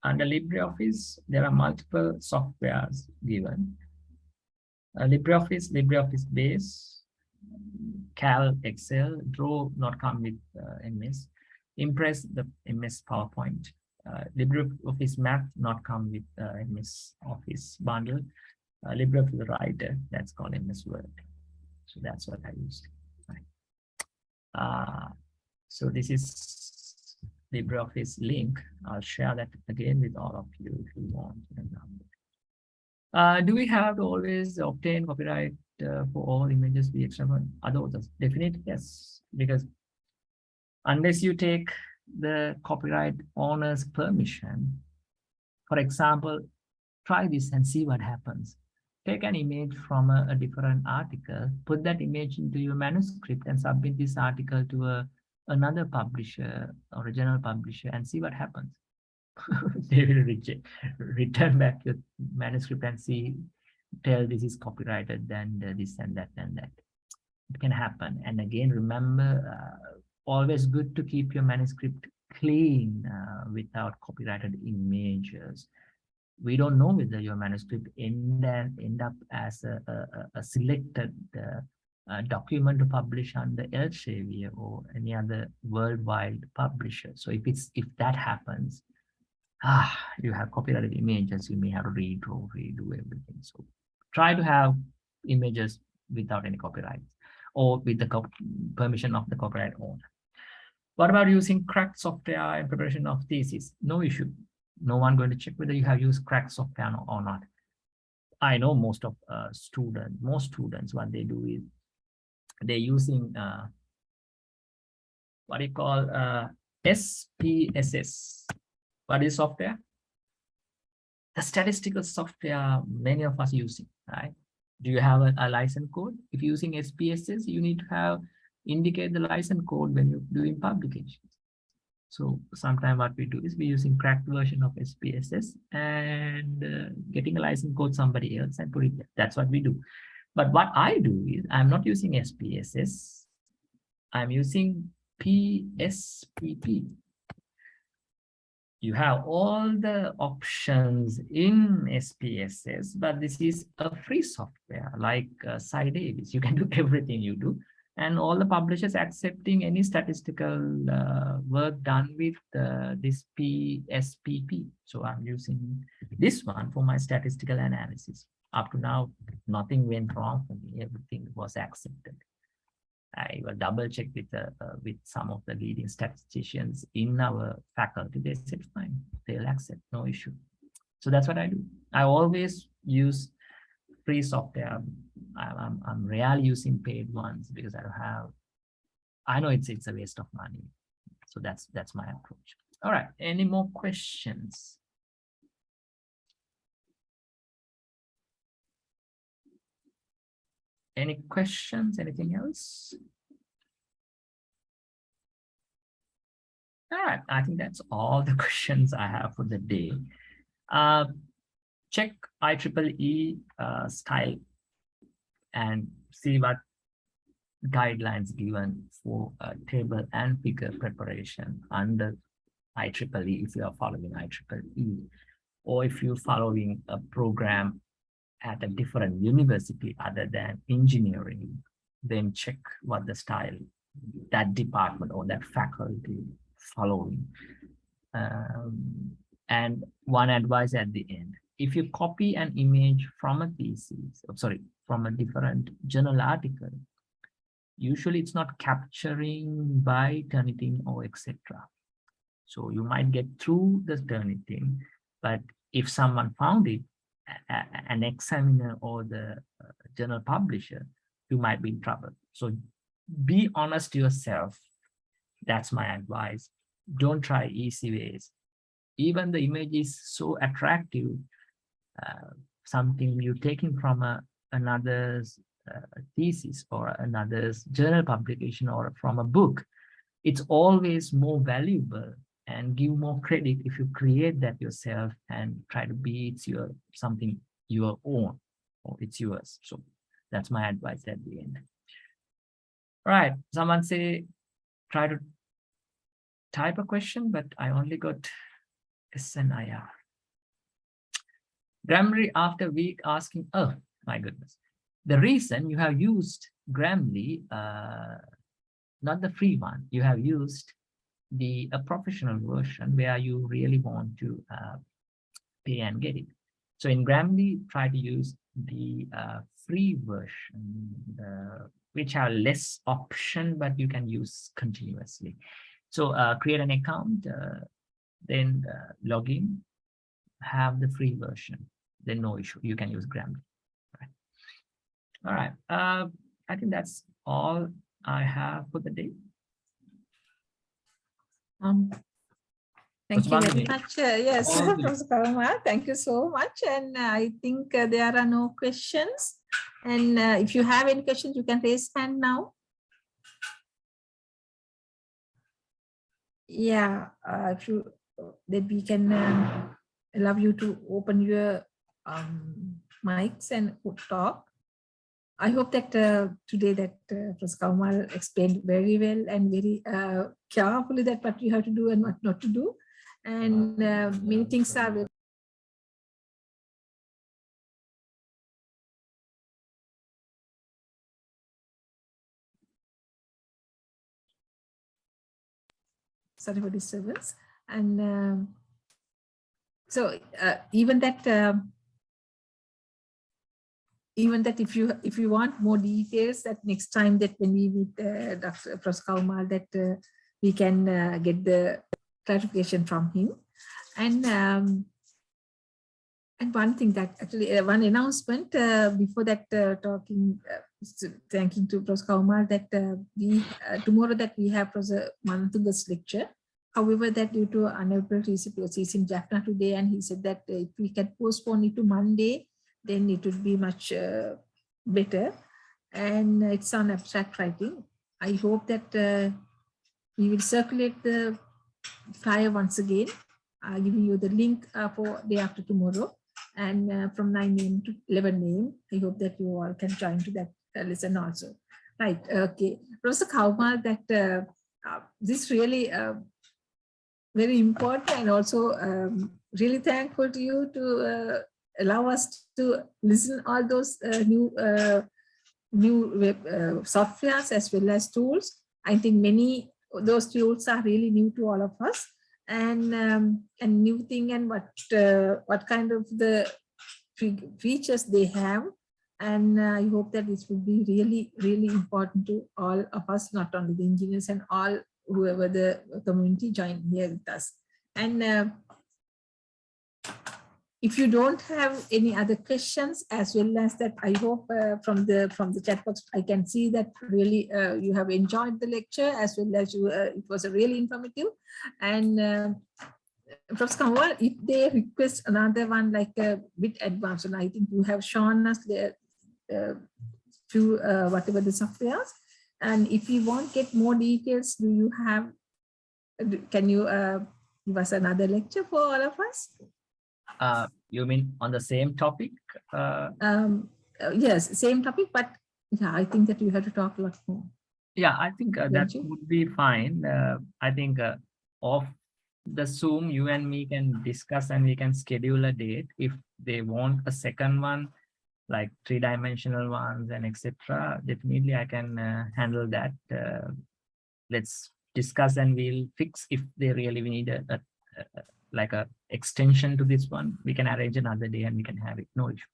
Under LibreOffice, there are multiple softwares given. LibreOffice, LibreOffice Base, Cal, Excel, Draw not come with MS, Impress, the MS PowerPoint, LibreOffice Math not come with MS Office bundle, LibreOffice Writer, that's called MS Word. So that's what I used. Right. So this is LibreOffice link. I'll share that again with all of you if you want. Do we have to always obtain copyright for all images we extract from other authors? Definitely yes, because unless you take the copyright owner's permission, for example, try this and see what happens. Take an image from a different article, put that image into your manuscript and submit this article to another publisher, original publisher, and see what happens. They will return back your manuscript and tell this is copyrighted, then this and that and that. It can happen. And again, remember, always good to keep your manuscript clean without copyrighted images. We don't know whether your manuscript end up as a selected document to publish under Elsevier or any other worldwide publisher. So if that happens, you have copyrighted images, you may have to redo everything. So try to have images without any copyright or with the permission of the copyright owner. What about using cracked software in preparation of thesis? No issue. No one going to check whether you have used cracked software or not. I know most students, what they do is they're using what you call SPSS. What is software? The statistical software many of us using, right? Do you have a license code? If you're using SPSS, you need to indicate the license code when you're doing publications. So sometimes what we do is we're using cracked version of SPSS and getting a license code somebody else and put it there. That's what we do. But what I do is I'm not using SPSS. I'm using PSPP. You have all the options in SPSS, but this is a free software like Cy Davis. You can do everything you do. and all the publishers accepting any statistical work done with this PSPP. So I'm using this one for my statistical analysis. Up to now, nothing went wrong for me. Everything was accepted. I will double check with some of the leading statisticians in our faculty. They said fine, they'll accept, no issue. So that's what I do. I always use free software. I'm rarely using paid ones because I know it's a waste of money. So that's my approach. All right, any more questions? Any questions, anything else? All right, I think that's all the questions I have for the day. Check IEEE style and see what guidelines given for table and figure preparation under IEEE if you are following IEEE, or if you're following a program at a different university other than engineering, then check what the style that department or that faculty following. And one advice at the end: if you copy an image from a thesis, from a different journal article, usually it's not capturing by Turnitin or etc. So you might get through the Turnitin, but if someone found it, an examiner or the journal publisher, you might be in trouble. So be honest to yourself. That's my advice. Don't try easy ways. Even the image is so attractive, something you're taking from another's thesis or another's journal publication or from a book, it's always more valuable and give more credit if you create that yourself and try to be something your own, or it's yours. So that's my advice at the end. All right, someone say try to type a question, but I only got SNIR. Grammarly after week asking, oh my goodness, the reason you have used Grammarly, not the free one, you have used a professional version where you really want to pay and get it. So in Grammarly, try to use the free version, which have less option, but you can use continuously. So create an account, then log in, have the free version, then no issue, you can use Grammarly. All right, I think that's all I have for the day. Thank you very much. Yes, Professor Kaumal, thank you so much. And I think there are no questions. And if you have any questions, you can raise hand now. Yeah, then we can allow you to open your mics and talk. I hope that today that Professor Kaumal explained very well and very carefully that what you have to do and what not to do. And many things are very sorry for disturbance. And so even that if you want more details, that next time that when we meet Dr. Professor Kaumal, that we can get the clarification from him. And one thing that actually one announcement before that thanking to Professor Kaumal that tomorrow that we have Professor Manathuga's lecture. However, that due to unavailability, he's in Jaffna today, and he said that if we can postpone it to Monday, then it would be much better. And it's on abstract writing. I hope that we will circulate the flyer once again, giving you the link for day after tomorrow, and from 9 AM to 11 AM. I hope that you all can join to that lesson also. Right, okay. Professor Kaumal, that this really very important, and also really thankful to you to allow us to listen all those new new web softwares as well as tools. I think many of those tools are really new to all of us, and new thing, and what kind of the features they have. And I hope that this will be really, really important to all of us, not only the engineers and all whoever the community join here with us. And if you don't have any other questions, as well as that, I hope from the chat box, I can see that really you have enjoyed the lecture, as well as you, it was a really informative. And Professor Kanwal, if they request another one like a bit advanced, and I think you have shown us the few whatever the softwares, and if you want get more details, do you have? Can you give us another lecture for all of us? You mean on the same topic? Yes, same topic, but yeah, I think that you have to talk a lot more. Yeah, I think that you? would be fine. I think off the Zoom, you and me can discuss and we can schedule a date. If they want a second one, like 3-dimensional ones and etc., definitely I can handle that. Let's discuss and we'll fix if they really need a like a extension to this one. We can arrange another day and we can have it, no issue.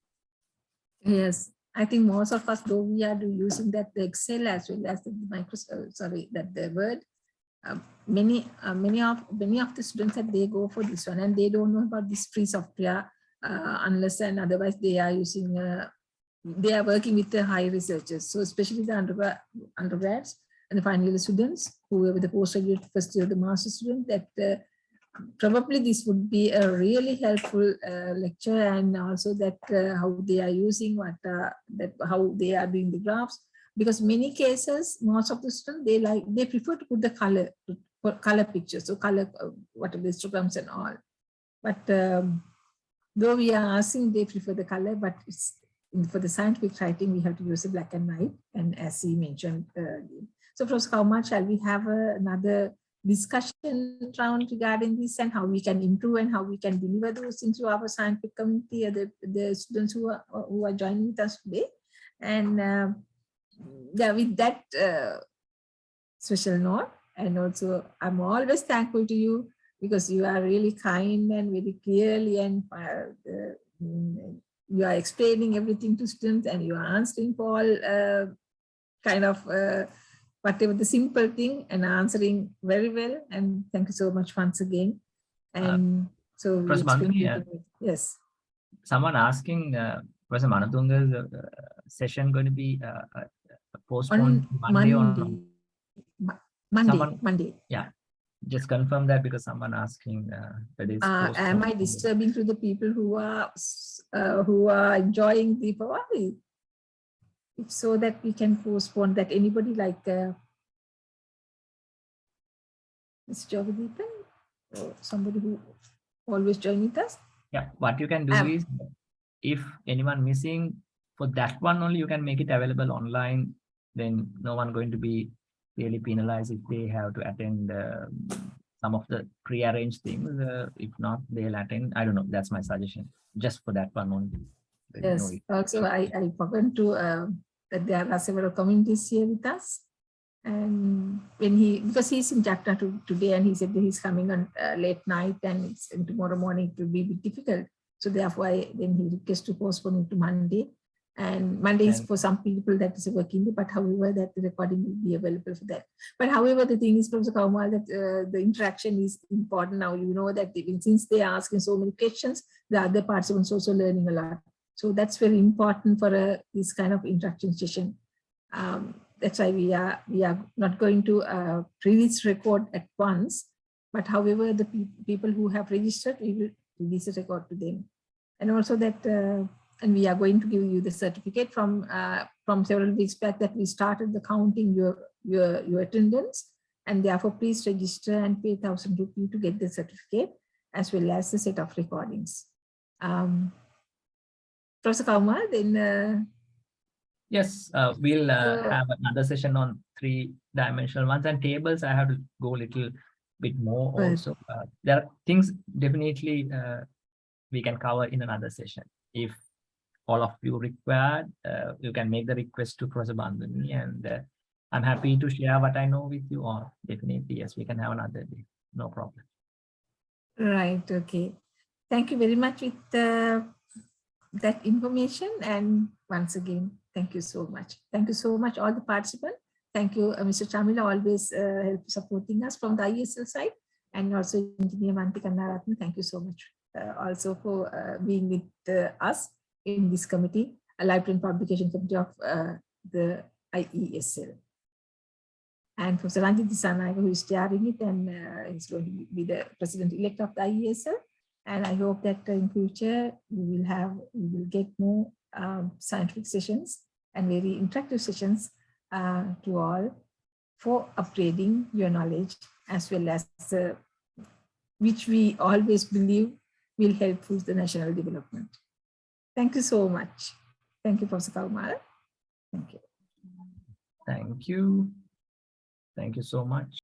Yes, I think most of us, though we are using that the Excel as well as the Microsoft, that the Word. Many of the students that they go for this one, and they don't know about this free software unless and otherwise they are using. They are working with the high researchers, so especially the undergrads and the final year students, whoever the postgraduate first year, the master student, that probably this would be a really helpful lecture, and also that how they are using how they are doing the graphs, because many cases, most of the students, they prefer to put the color pictures, so color whatever the histograms and all. But though we are asking, they prefer the color, but it's for the scientific writing we have to use the black and white, and as he mentioned. So Professor Kaumal, shall we have another discussion round regarding this, and how we can improve and how we can deliver those into our scientific community, the students who are joining with us today? And yeah, with that special note, and also I'm always thankful to you, because you are really kind and very clearly, and you are explaining everything to students, and you are answering for all kind of whatever the simple thing, and answering very well. And thank you so much once again. And so yes. Someone asking, was Manatunga's session going to be postponed on Monday or Monday? Yeah, just confirm that, because someone asking am I disturbing to the people who are enjoying the Diwali? So that we can postpone that. Anybody like Mr. Jagadeepan, or somebody who always join with us? Yeah, what you can do is, if anyone missing for that one only, you can make it available online. Then no one going to be really penalized if they have to attend some of the pre-arranged things. If not, they'll attend. I don't know. That's my suggestion. Just for that one only. Yes. Also, I forgot to that there are several communities here with us, and because he's in Jakarta today, and he said that he's coming on late night, and tomorrow morning it will be a bit difficult. So therefore, then he requests to postpone it to Monday. And Monday is for some people that is a working day, but however that the recording will be available for that. But however, the thing is, Professor Kaumal, that the interaction is important now. You know that since they are asking so many questions, the other participants also learning a lot. So that's very important for this kind of interaction session. That's why we are not going to release record at once, but however the people who have registered, we will release a record to them. And also that, and we are going to give you the certificate from several weeks back, that we started the counting your attendance, and therefore please register and pay 1,000 rupees to get the certificate, as well as the set of recordings. Professor Kaumal, then yes, we'll have another session on 3-dimensional ones, and tables I have to go a little bit more also. There are things definitely we can cover in another session if all of you required, you can make the request to Professor Bandhani, and I'm happy to share what I know with you all. Definitely, yes, we can have another day. No problem. Right. Okay. Thank you very much with that information. And once again, thank you so much. Thank you so much, all the participants. Thank you, Mr. Chamila, always help supporting us from the IESL side, and also Engineer Manti Kannaratne. Thank you so much also for being with us in this committee, a Library and Publication Committee of the IESL. And Professor Ranjit Dissanayake, who is chairing it, and is going to be the president-elect of the IESL. And I hope that in future we will get more scientific sessions and very interactive sessions to all for upgrading your knowledge, as well as which we always believe will help with the national development. Thank you so much. Thank you, Professor Kaumal. Thank you. Thank you. Thank you so much.